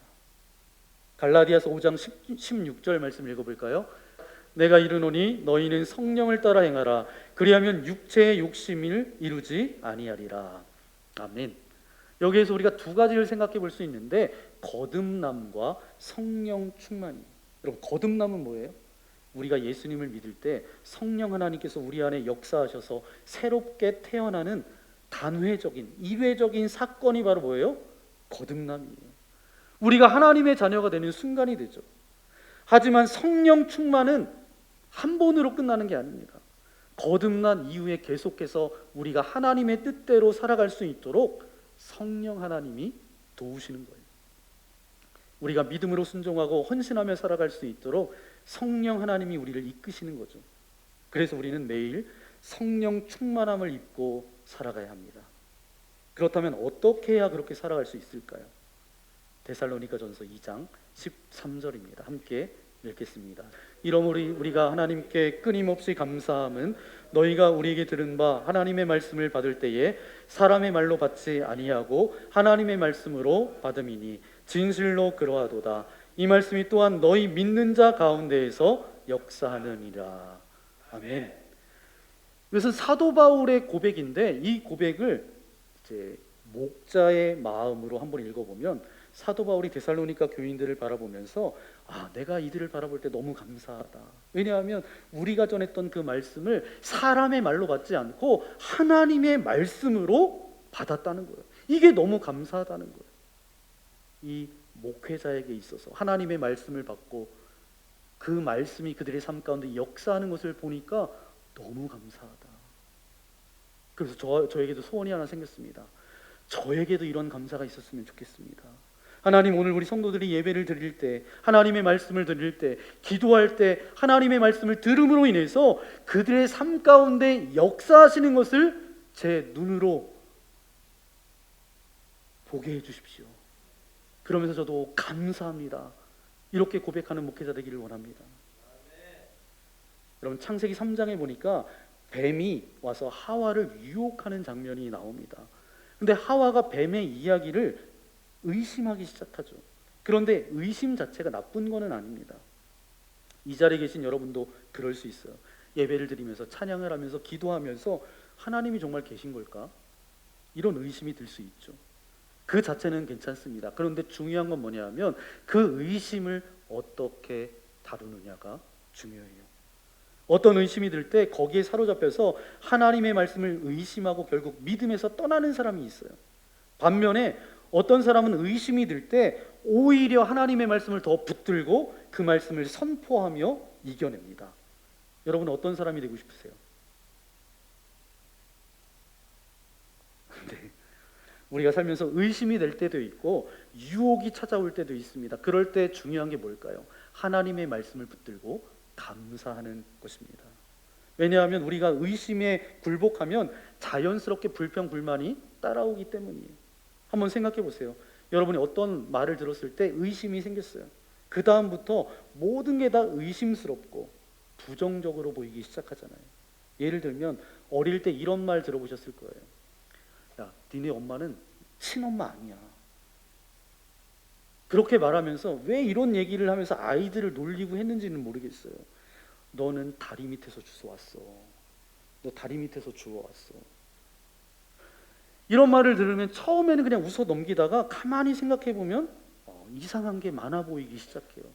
갈라디아서 5장 16절 말씀 읽어볼까요? 내가 이르노니 너희는 성령을 따라 행하라. 그리하면 육체의 욕심을 이루지 아니하리라. 아멘. 여기에서 우리가 두 가지를 생각해 볼 수 있는데, 거듭남과 성령 충만이. 여러분, 거듭남은 뭐예요? 우리가 예수님을 믿을 때 성령 하나님께서 우리 안에 역사하셔서 새롭게 태어나는 단회적인, 이회적인 사건이 바로 뭐예요? 거듭남이에요. 우리가 하나님의 자녀가 되는 순간이 되죠. 하지만 성령 충만은 한 번으로 끝나는 게 아닙니다. 거듭난 이후에 계속해서 우리가 하나님의 뜻대로 살아갈 수 있도록 성령 하나님이 도우시는 거예요. 우리가 믿음으로 순종하고 헌신하며 살아갈 수 있도록 성령 하나님이 우리를 이끄시는 거죠. 그래서 우리는 매일 성령 충만함을 입고 살아가야 합니다. 그렇다면 어떻게 해야 그렇게 살아갈 수 있을까요? 데살로니가전서 2장 13절입니다. 함께 읽겠습니다. 이러므로 우리가 하나님께 끊임없이 감사함은 너희가 우리에게 들은 바 하나님의 말씀을 받을 때에 사람의 말로 받지 아니하고 하나님의 말씀으로 받음이니 진실로 그러하도다. 이 말씀이 또한 너희 믿는 자 가운데에서 역사하느니라. 아멘. 이것은 사도 바울의 고백인데, 이 고백을 이제 목자의 마음으로 한번 읽어보면 사도 바울이 데살로니가 교인들을 바라보면서 내가 이들을 바라볼 때 너무 감사하다. 왜냐하면 우리가 전했던 그 말씀을 사람의 말로 받지 않고 하나님의 말씀으로 받았다는 거예요. 이게 너무 감사하다는 거예요. 이 목회자에게 있어서 하나님의 말씀을 받고 그 말씀이 그들의 삶 가운데 역사하는 것을 보니까 너무 감사하다. 그래서 저에게도 소원이 하나 생겼습니다. 저에게도 이런 감사가 있었으면 좋겠습니다. 하나님, 오늘 우리 성도들이 예배를 드릴 때, 하나님의 말씀을 드릴 때, 기도할 때 하나님의 말씀을 들음으로 인해서 그들의 삶 가운데 역사하시는 것을 제 눈으로 보게 해주십시오. 그러면서 저도 감사합니다, 이렇게 고백하는 목회자 되기를 원합니다. 여러분, 창세기 3장에 보니까 뱀이 와서 하와를 유혹하는 장면이 나옵니다. 근데 하와가 뱀의 이야기를 의심하기 시작하죠. 그런데 의심 자체가 나쁜 거는 아닙니다. 이 자리에 계신 여러분도 그럴 수 있어요. 예배를 드리면서 찬양을 하면서 기도하면서 하나님이 정말 계신 걸까? 이런 의심이 들 수 있죠. 그 자체는 괜찮습니다. 그런데 중요한 건 뭐냐면 그 의심을 어떻게 다루느냐가 중요해요. 어떤 의심이 들 때 거기에 사로잡혀서 하나님의 말씀을 의심하고 결국 믿음에서 떠나는 사람이 있어요. 반면에 어떤 사람은 의심이 들 때 오히려 하나님의 말씀을 더 붙들고 그 말씀을 선포하며 이겨냅니다. 여러분, 어떤 사람이 되고 싶으세요? 네. 우리가 살면서 의심이 될 때도 있고 유혹이 찾아올 때도 있습니다. 그럴 때 중요한 게 뭘까요? 하나님의 말씀을 붙들고 감사하는 것입니다. 왜냐하면 우리가 의심에 굴복하면 자연스럽게 불평, 불만이 따라오기 때문이에요. 한번 생각해 보세요. 여러분이 어떤 말을 들었을 때 의심이 생겼어요. 그 다음부터 모든 게 다 의심스럽고 부정적으로 보이기 시작하잖아요. 예를 들면 어릴 때 이런 말 들어보셨을 거예요. 야, 니네 엄마는 친엄마 아니야. 그렇게 말하면서 왜 이런 얘기를 하면서 아이들을 놀리고 했는지는 모르겠어요. 너는 다리 밑에서 주워왔어. 너 다리 밑에서 주워왔어. 이런 말을 들으면 처음에는 그냥 웃어 넘기다가 가만히 생각해 보면 이상한 게 많아 보이기 시작해요.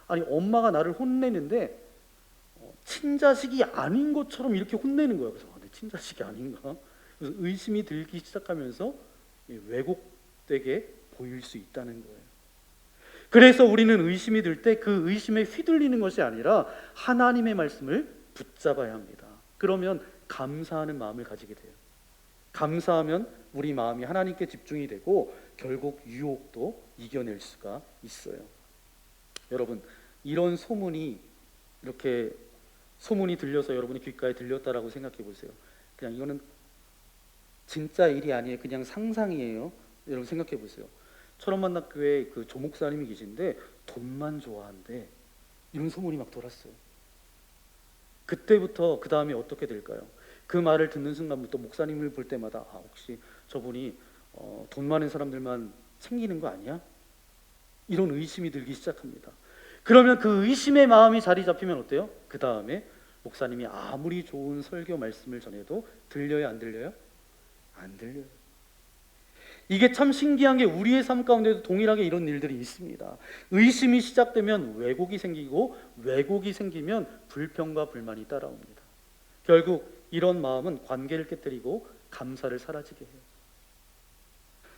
아니, 엄마가 나를 혼내는데 친자식이 아닌 것처럼 이렇게 혼내는 거예요. 그래서 내 친자식이 아닌가? 그래서 의심이 들기 시작하면서 왜곡되게 보일 수 있다는 거예요. 그래서 우리는 의심이 들 때 그 의심에 휘둘리는 것이 아니라 하나님의 말씀을 붙잡아야 합니다. 그러면 감사하는 마음을 가지게 돼요. 감사하면 우리 마음이 하나님께 집중이 되고 결국 유혹도 이겨낼 수가 있어요. 여러분, 이런 소문이 이렇게 소문이 들려서 여러분의 귓가에 들렸다라고 생각해 보세요. 그냥 이거는 진짜 일이 아니에요. 그냥 상상이에요. 여러분 생각해 보세요. 철원만납교회 그 조목사님이 계신데 돈만 좋아한대. 이런 소문이 막 돌았어요. 그때부터 그 다음에 어떻게 될까요? 그 말을 듣는 순간부터 목사님을 볼 때마다 혹시 저분이 돈 많은 사람들만 챙기는 거 아니야? 이런 의심이 들기 시작합니다. 그러면 그 의심의 마음이 자리 잡히면 어때요? 그 다음에 목사님이 아무리 좋은 설교 말씀을 전해도 들려요, 안 들려요? 안 들려요. 이게 참 신기한 게 우리의 삶 가운데도 동일하게 이런 일들이 있습니다. 의심이 시작되면 왜곡이 생기고, 왜곡이 생기면 불평과 불만이 따라옵니다. 결국 이런 마음은 관계를 깨뜨리고 감사를 사라지게 해요.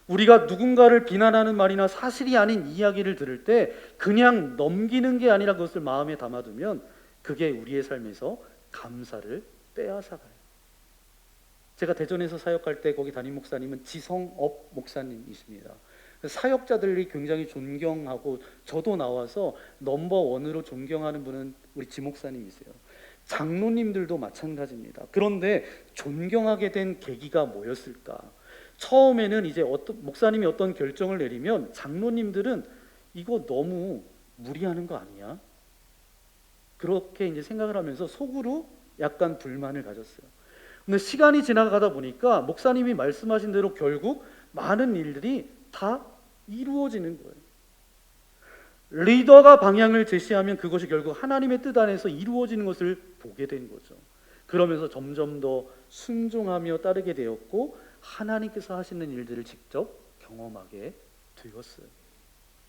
우리가 누군가를 비난하는 말이나 사실이 아닌 이야기를 들을 때 그냥 넘기는 게 아니라 그것을 마음에 담아두면 그게 우리의 삶에서 감사를 빼앗아가요. 제가 대전에서 사역할 때 거기 담임 목사님은 지성업 목사님이십니다. 사역자들이 굉장히 존경하고 저도 나와서 넘버원으로 존경하는 분은 우리 지 목사님이세요. 장로님들도 마찬가지입니다. 그런데 존경하게 된 계기가 뭐였을까? 처음에는 이제 목사님이 어떤 결정을 내리면 장로님들은 이거 너무 무리하는 거 아니야? 그렇게 이제 생각을 하면서 속으로 약간 불만을 가졌어요. 근데 시간이 지나가다 보니까 목사님이 말씀하신 대로 결국 많은 일들이 다 이루어지는 거예요. 리더가 방향을 제시하면 그것이 결국 하나님의 뜻 안에서 이루어지는 것을 보게 된 거죠. 그러면서 점점 더 순종하며 따르게 되었고 하나님께서 하시는 일들을 직접 경험하게 되었어요.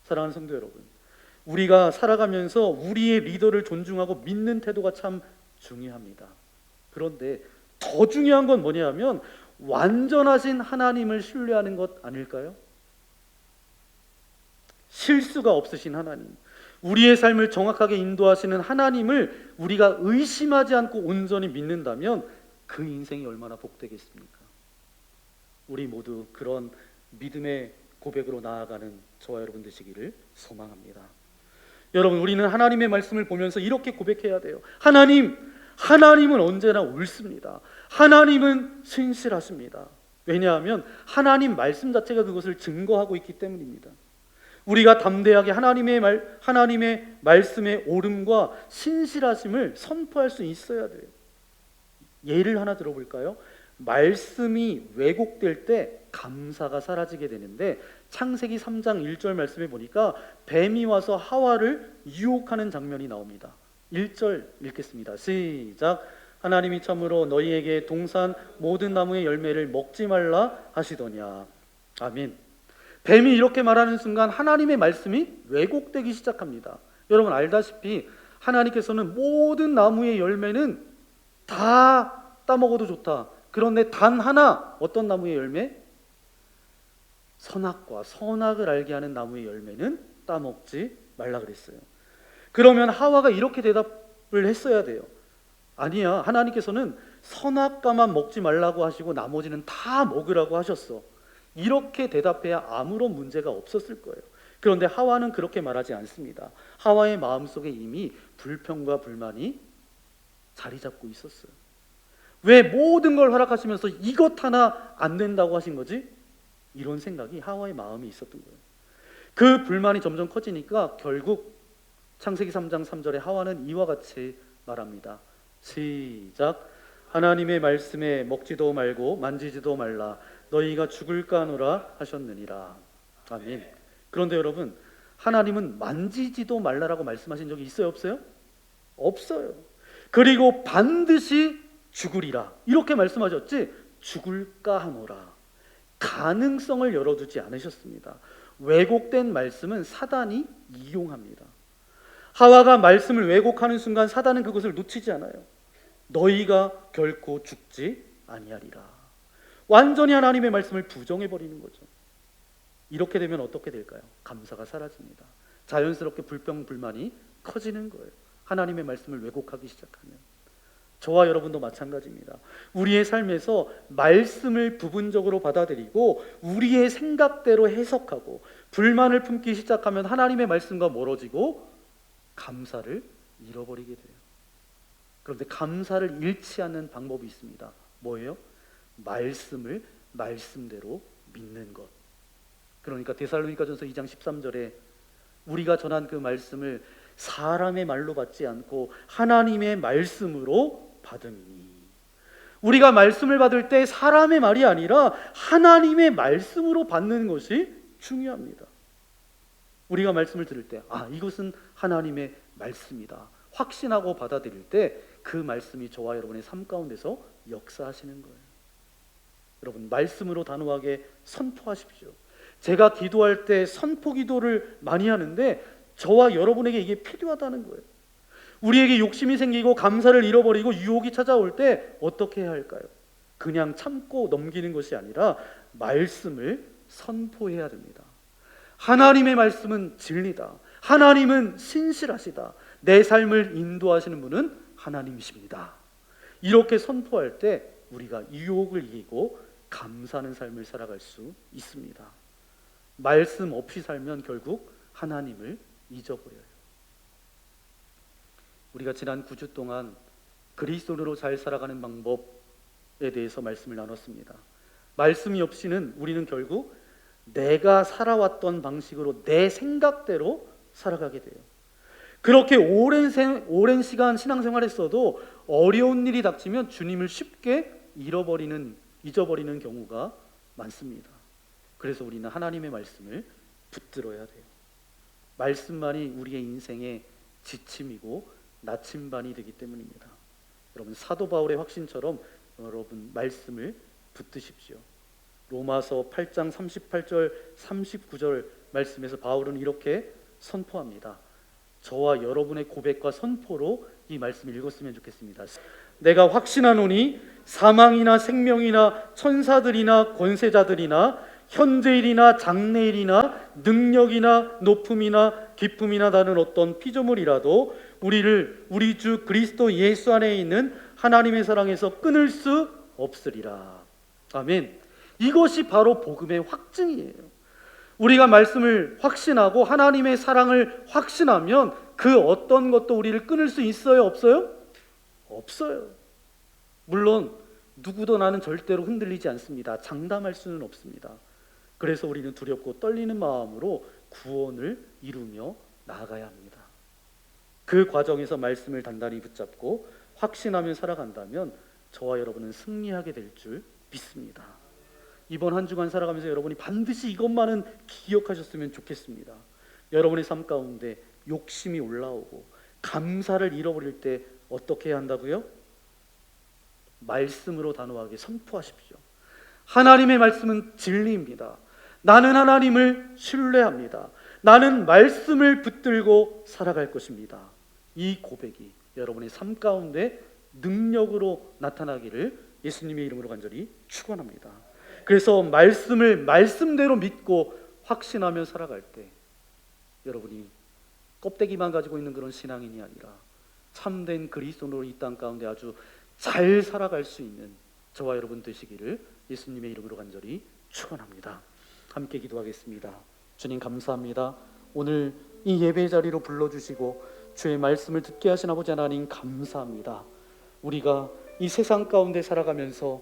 사랑하는 성도 여러분, 우리가 살아가면서 우리의 리더를 존중하고 믿는 태도가 참 중요합니다. 그런데 더 중요한 건 뭐냐면 완전하신 하나님을 신뢰하는 것 아닐까요? 실수가 없으신 하나님, 우리의 삶을 정확하게 인도하시는 하나님을 우리가 의심하지 않고 온전히 믿는다면 그 인생이 얼마나 복되겠습니까? 우리 모두 그런 믿음의 고백으로 나아가는 저와 여러분 되시기를 소망합니다. 여러분, 우리는 하나님의 말씀을 보면서 이렇게 고백해야 돼요. 하나님은 언제나 옳습니다. 하나님은 신실하십니다. 왜냐하면 하나님 말씀 자체가 그것을 증거하고 있기 때문입니다. 우리가 담대하게 하나님의 말씀의 옳음과 신실하심을 선포할 수 있어야 돼요. 예를 하나 들어볼까요? 말씀이 왜곡될 때 감사가 사라지게 되는데 창세기 3장 1절 말씀에 보니까 뱀이 와서 하와를 유혹하는 장면이 나옵니다. 1절 읽겠습니다. 시작. 하나님이 참으로 너희에게 동산 모든 나무의 열매를 먹지 말라 하시더냐. 아멘. 뱀이 이렇게 말하는 순간 하나님의 말씀이 왜곡되기 시작합니다. 여러분 알다시피 하나님께서는 모든 나무의 열매는 다 따먹어도 좋다. 그런데 단 하나, 어떤 나무의 열매? 선악과 선악을 알게 하는 나무의 열매는 따먹지 말라 그랬어요. 그러면 하와가 이렇게 대답을 했어야 돼요. 아니야, 하나님께서는 선악과만 먹지 말라고 하시고 나머지는 다 먹으라고 하셨어. 이렇게 대답해야 아무런 문제가 없었을 거예요. 그런데 하와는 그렇게 말하지 않습니다. 하와의 마음속에 이미 불평과 불만이 자리 잡고 있었어요. 왜 모든 걸 허락하시면서 이것 하나 안 된다고 하신 거지? 이런 생각이 하와의 마음에 있었던 거예요. 그 불만이 점점 커지니까 결국 창세기 3장 3절에 하와는 이와 같이 말합니다. 시작. 하나님의 말씀에 먹지도 말고 만지지도 말라 너희가 죽을까 하노라 하셨느니라. 아멘. 그런데 여러분, 하나님은 만지지도 말라라고 말씀하신 적이 있어요, 없어요? 없어요. 그리고 반드시 죽으리라 이렇게 말씀하셨지 죽을까 하노라 가능성을 열어두지 않으셨습니다. 왜곡된 말씀은 사단이 이용합니다. 하와가 말씀을 왜곡하는 순간 사단은 그것을 놓치지 않아요. 너희가 결코 죽지 아니하리라. 완전히 하나님의 말씀을 부정해버리는 거죠. 이렇게 되면 어떻게 될까요? 감사가 사라집니다. 자연스럽게 불평 불만이 커지는 거예요. 하나님의 말씀을 왜곡하기 시작하면. 저와 여러분도 마찬가지입니다. 우리의 삶에서 말씀을 부분적으로 받아들이고 우리의 생각대로 해석하고 불만을 품기 시작하면 하나님의 말씀과 멀어지고 감사를 잃어버리게 돼요. 그런데 감사를 잃지 않는 방법이 있습니다. 뭐예요? 말씀을 말씀대로 믿는 것. 그러니까 데살로니가전서 2장 13절에 우리가 전한 그 말씀을 사람의 말로 받지 않고 하나님의 말씀으로 받으니. 우리가 말씀을 받을 때 사람의 말이 아니라 하나님의 말씀으로 받는 것이 중요합니다. 우리가 말씀을 들을 때 이것은 하나님의 말씀이다 확신하고 받아들일 때 그 말씀이 저와 여러분의 삶 가운데서 역사하시는 거예요. 여러분 말씀으로 단호하게 선포하십시오. 제가 기도할 때 선포 기도를 많이 하는데 저와 여러분에게 이게 필요하다는 거예요. 우리에게 욕심이 생기고 감사를 잃어버리고 유혹이 찾아올 때 어떻게 해야 할까요? 그냥 참고 넘기는 것이 아니라 말씀을 선포해야 됩니다. 하나님의 말씀은 진리다. 하나님은 신실하시다. 내 삶을 인도하시는 분은 하나님이십니다. 이렇게 선포할 때 우리가 유혹을 이기고 감사하는 삶을 살아갈 수 있습니다. 말씀 없이 살면 결국 하나님을 잊어버려요. 우리가 지난 9주 동안 그리스도로 잘 살아가는 방법에 대해서 말씀을 나눴습니다. 말씀이 없이는 우리는 결국 내가 살아왔던 방식으로 내 생각대로 살아가게 돼요. 그렇게 오랜 시간 신앙생활했어도 어려운 일이 닥치면 주님을 쉽게 잊어버리는 경우가 많습니다. 그래서 우리는 하나님의 말씀을 붙들어야 돼요. 말씀만이 우리의 인생의 지침이고 나침반이 되기 때문입니다. 여러분 사도 바울의 확신처럼 여러분 말씀을 붙드십시오. 로마서 8장 38절 39절 말씀에서 바울은 이렇게 선포합니다. 저와 여러분의 고백과 선포로 이 말씀을 읽었으면 좋겠습니다. 내가 확신하노니 사망이나 생명이나 천사들이나 권세자들이나 현재일이나 장래일이나 능력이나 높음이나 기쁨이나 다른 어떤 피조물이라도 우리를 우리 주 그리스도 예수 안에 있는 하나님의 사랑에서 끊을 수 없으리라. 아멘. 이것이 바로 복음의 확증이에요. 우리가 말씀을 확신하고 하나님의 사랑을 확신하면 그 어떤 것도 우리를 끊을 수 있어요? 없어요? 없어요. 물론 누구도 나는 절대로 흔들리지 않습니다. 장담할 수는 없습니다. 그래서 우리는 두렵고 떨리는 마음으로 구원을 이루며 나아가야 합니다. 그 과정에서 말씀을 단단히 붙잡고 확신하며 살아간다면 저와 여러분은 승리하게 될 줄 믿습니다. 이번 한 주간 살아가면서 여러분이 반드시 이것만은 기억하셨으면 좋겠습니다. 여러분의 삶 가운데 욕심이 올라오고 감사를 잃어버릴 때 어떻게 해야 한다고요? 말씀으로 단호하게 선포하십시오. 하나님의 말씀은 진리입니다. 나는 하나님을 신뢰합니다. 나는 말씀을 붙들고 살아갈 것입니다. 이 고백이 여러분의 삶 가운데 능력으로 나타나기를 예수님의 이름으로 간절히 축원합니다. 그래서 말씀을 말씀대로 믿고 확신하며 살아갈 때 여러분이 껍데기만 가지고 있는 그런 신앙인이 아니라 참된 그리스도로 이 땅 가운데 아주 잘 살아갈 수 있는 저와 여러분 되시기를 예수님의 이름으로 간절히 축원합니다. 함께 기도하겠습니다. 주님 감사합니다. 오늘 이 예배 자리로 불러주시고 주의 말씀을 듣게 하신 아버지 하나님 감사합니다. 우리가 이 세상 가운데 살아가면서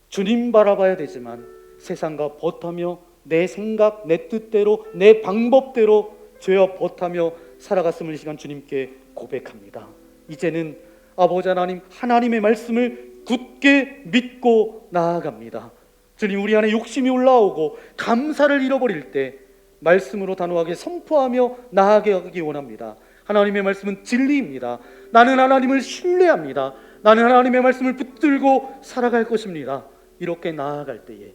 주님 바라봐야 되지만 세상과 벗하며 내 생각, 내 뜻대로, 내 방법대로 죄와 벗하며 살아갔음을 이 시간 주님께 고백합니다. 이제는 아버지 하나님, 하나님의 말씀을 굳게 믿고 나아갑니다. 주님, 우리 안에 욕심이 올라오고 감사를 잃어버릴 때 말씀으로 단호하게 선포하며 나아가기 원합니다. 하나님의 말씀은 진리입니다. 나는 하나님을 신뢰합니다. 나는 하나님의 말씀을 붙들고 살아갈 것입니다. 이렇게 나아갈 때에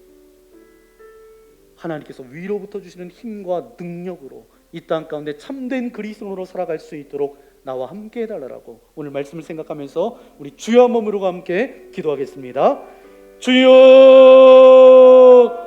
하나님께서 위로부터 주시는 힘과 능력으로 이 땅 가운데 참된 그리스도로 살아갈 수 있도록 나와 함께 해달라고 오늘 말씀을 생각하면서 우리 주여 한 몸으로 함께 기도하겠습니다. 주여!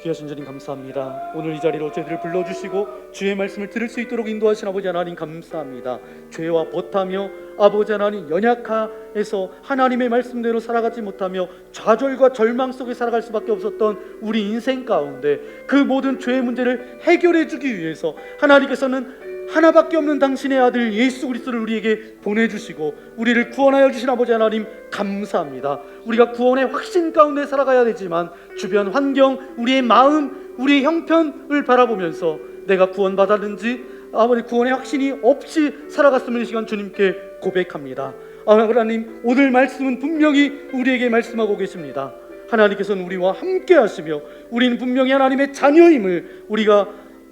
귀하신 주님 감사합니다. 오늘 이 자리로 저희들을 불러주시고 주의 말씀을 들을 수 있도록 인도하신 아버지 하나님 감사합니다. 죄와 벗하며 아버지 하나님 연약하에서 하나님의 말씀대로 살아가지 못하며 좌절과 절망 속에 살아갈 수밖에 없었던 우리 인생 가운데 그 모든 죄의 문제를 해결해 주기 위해서 하나님께서는 하나밖에 없는 당신의 아들 예수 그리스도를 우리에게 보내주시고 우리를 구원하여 주신 아버지 하나님 감사합니다. 우리가 구원의 확신 가운데 살아가야 되지만 주변 환경, 우리의 마음, 우리의 형편을 바라보면서 내가 구원받았는지 아버지 구원의 확신이 없이 살아갔음을 이 시간 주님께 고백합니다. 하나님, 오늘 말씀은 분명히 우리에게 말씀하고 계십니다. 하나님께서는 우리와 함께 하시며 우리는 분명히 하나님의 자녀임을 우리가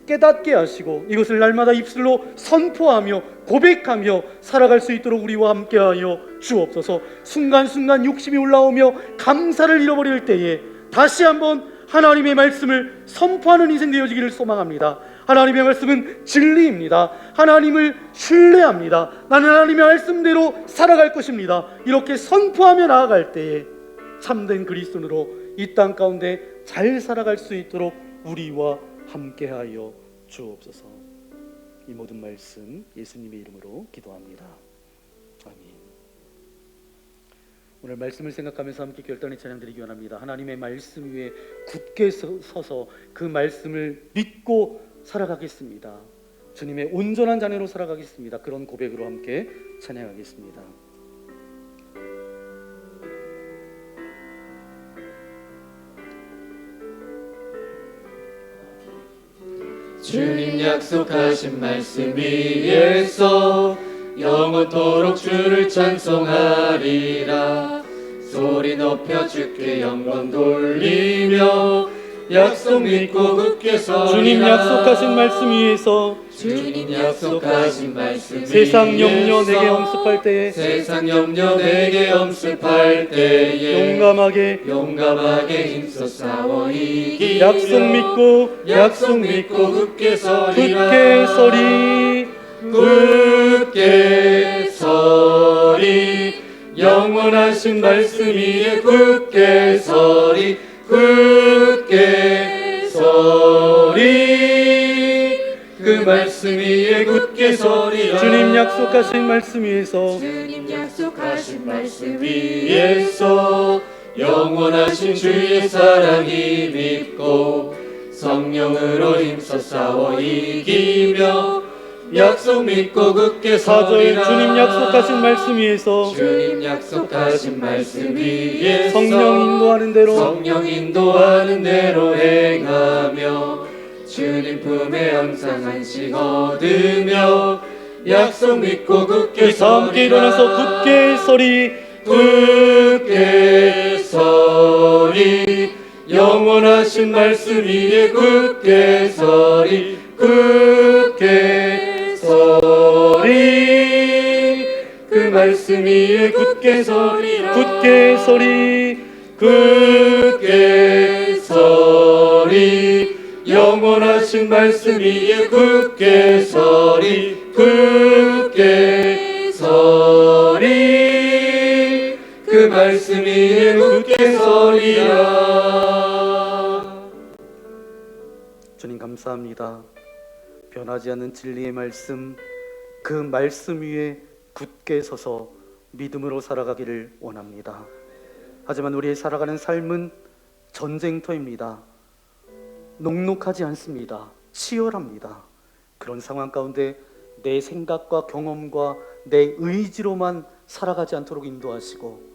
깨닫게 하시고 이것을 날마다 입술로 선포하며 고백하며 살아갈 수 있도록 우리와 함께하여 주옵소서. 순간순간 욕심이 올라오며 감사를 잃어버릴 때에 다시 한번 하나님의 말씀을 선포하는 인생 되어지기를 소망합니다. 하나님의 말씀은 진리입니다. 하나님을 신뢰합니다. 나는 하나님의 말씀대로 살아갈 것입니다. 이렇게 선포하며 나아갈 때에 참된 그리스도인으로 이 땅 가운데 잘 살아갈 수 있도록 우리와 함께하여 주옵소서. 이 모든 말씀 예수님의 이름으로 기도합니다. 아멘. 오늘 말씀을 생각하면서 함께 결단의 찬양 드리기 원합니다. 하나님의 말씀 위에 굳게 서서 그 말씀을 믿고 살아가겠습니다. 주님의 온전한 자녀로 살아가겠습니다. 그런 고백으로 함께 찬양하겠습니다. 주님 약속하신 말씀 위에서 영원토록 주를 찬송하리라. 소리 높여 주께 영광 돌리며 약속 믿고 굳게 서리라. 주님 약속하신 말씀 위에서 주님 약속하신 말씀 세상 염려 내게 위에서 엄습할 때에 세상 염려 내게 엄습할 때에 용감하게 힘써 싸워 이기며 약속 믿고 굳게 서리라. 굳게 서리 영원하신 말씀 위에 굳게 서리 그 말씀 위에 굳게 서리라. 주님 약속하신 말씀 위에서 영원하신 주의 사랑이 믿고 성령으로 힘써 싸워 이기며 약속 믿고 굳게 서리라. 주님 약속하신 말씀 위에서 성령 인도하는 대로 행하며 주님 품에 항상 안식 얻으며 약속 믿고 굳게 서리라. 함께 일어나서 굳게 서리 영원하신 말씀 위에 굳게 서리 그 말씀 위에 굳게 서리라. 굳게 서리 영원하신 말씀 위에 굳게 서리 그 말씀 위에 굳게 서리라. 주님 감사합니다. 변하지 않는 진리의 말씀, 그 말씀 위에 굳게 서서 믿음으로 살아가기를 원합니다. 하지만 우리의 살아가는 삶은 전쟁터입니다. 녹록하지 않습니다. 치열합니다. 그런 상황 가운데 내 생각과 경험과 내 의지로만 살아가지 않도록 인도하시고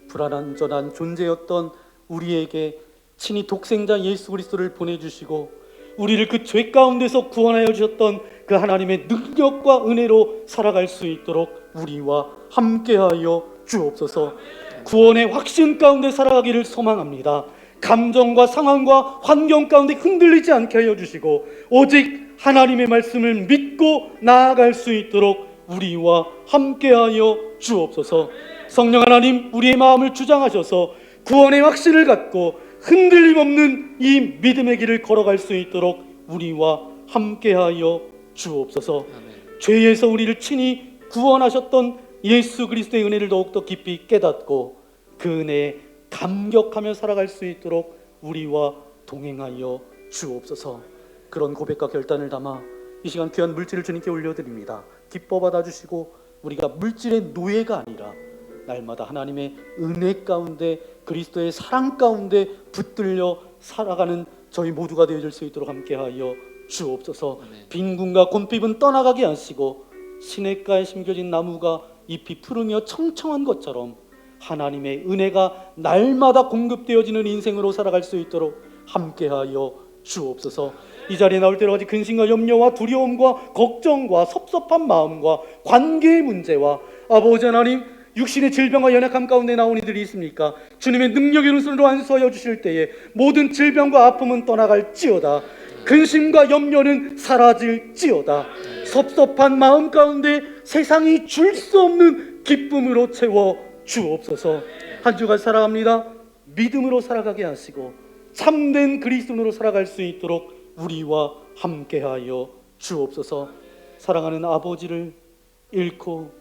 불완전한 존재였던 우리에게 친히 독생자 예수 그리스도를 보내주시고 우리를 그 죄 가운데서 구원하여 주셨던 그 하나님의 능력과 은혜로 살아갈 수 있도록 우리와 함께하여 주옵소서. 구원의 확신 가운데 살아가기를 소망합니다. 감정과 상황과 환경 가운데 흔들리지 않게 하여 주시고 오직 하나님의 말씀을 믿고 나아갈 수 있도록 우리와 함께하여 주옵소서. 성령 하나님, 우리의 마음을 주장하셔서 구원의 확신을 갖고 흔들림 없는 이 믿음의 길을 걸어갈 수 있도록 우리와 함께하여 주옵소서. 죄에서 우리를 친히 구원하셨던 예수 그리스도의 은혜를 더욱더 깊이 깨닫고 그 은혜에 감격하며 살아갈 수 있도록 우리와 동행하여 주옵소서. 그런 고백과 결단을 담아 이 시간 귀한 물질을 주님께 올려드립니다. 기뻐 받아주시고 우리가 물질의 노예가 아니라 날마다 하나님의 은혜 가운데 그리스도의 사랑 가운데 붙들려 살아가는 저희 모두가 되어질 수 있도록 함께하여 주옵소서. 빈군과 곤핍은 떠나가게 하시고 시냇가에 심겨진 나무가 잎이 푸르며 청청한 것처럼 하나님의 은혜가 날마다 공급되어지는 인생으로 살아갈 수 있도록 함께하여 주옵소서. 이 자리에 나올 때로 가지 근심과 염려와 두려움과 걱정과 섭섭한 마음과 관계의 문제와 아버지 하나님 육신의 질병과 연약함 가운데 나온 이들이 있습니까? 주님의 능력의 눈으로 안수하여 주실 때에 모든 질병과 아픔은 떠나갈지어다. 근심과 염려는 사라질지어다. 섭섭한 마음 가운데 세상이 줄 수 없는 기쁨으로 채워 주옵소서. 한 주간 살아갑니다. 믿음으로 살아가게 하시고 참된 그리스도인으로 살아갈 수 있도록 우리와 함께하여 주옵소서. 사랑하는 아버지를 잃고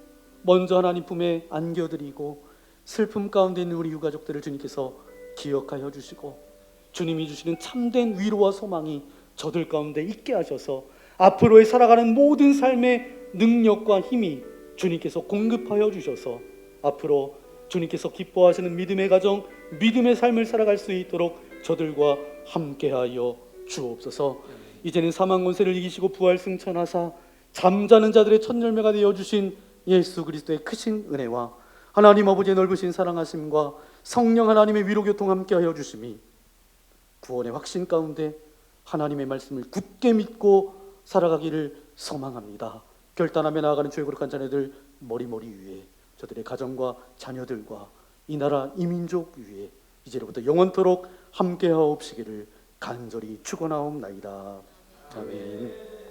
먼저 하나님 품에 안겨드리고 슬픔 가운데 있는 우리 유가족들을 주님께서 기억하여 주시고 주님이 주시는 참된 위로와 소망이 저들 가운데 있게 하셔서 앞으로의 살아가는 모든 삶의 능력과 힘이 주님께서 공급하여 주셔서 앞으로 주님께서 기뻐하시는 믿음의 가정, 믿음의 삶을 살아갈 수 있도록 저들과 함께하여 주옵소서. 이제는 사망 권세를 이기시고 부활 승천하사 잠자는 자들의 첫 열매가 되어주신 예수 그리스도의 크신 은혜와 하나님 아버지의 넓으신 사랑하심과 성령 하나님의 위로교통 함께하여 주심이 구원의 확신 가운데 하나님의 말씀을 굳게 믿고 살아가기를 소망합니다. 결단하며 나아가는 주의 거룩한 자녀들 머리머리 위에 저들의 가정과 자녀들과 이 나라 이 민족 위에 이제로부터 영원토록 함께하옵시기를 간절히 축원하옵나이다. 아멘.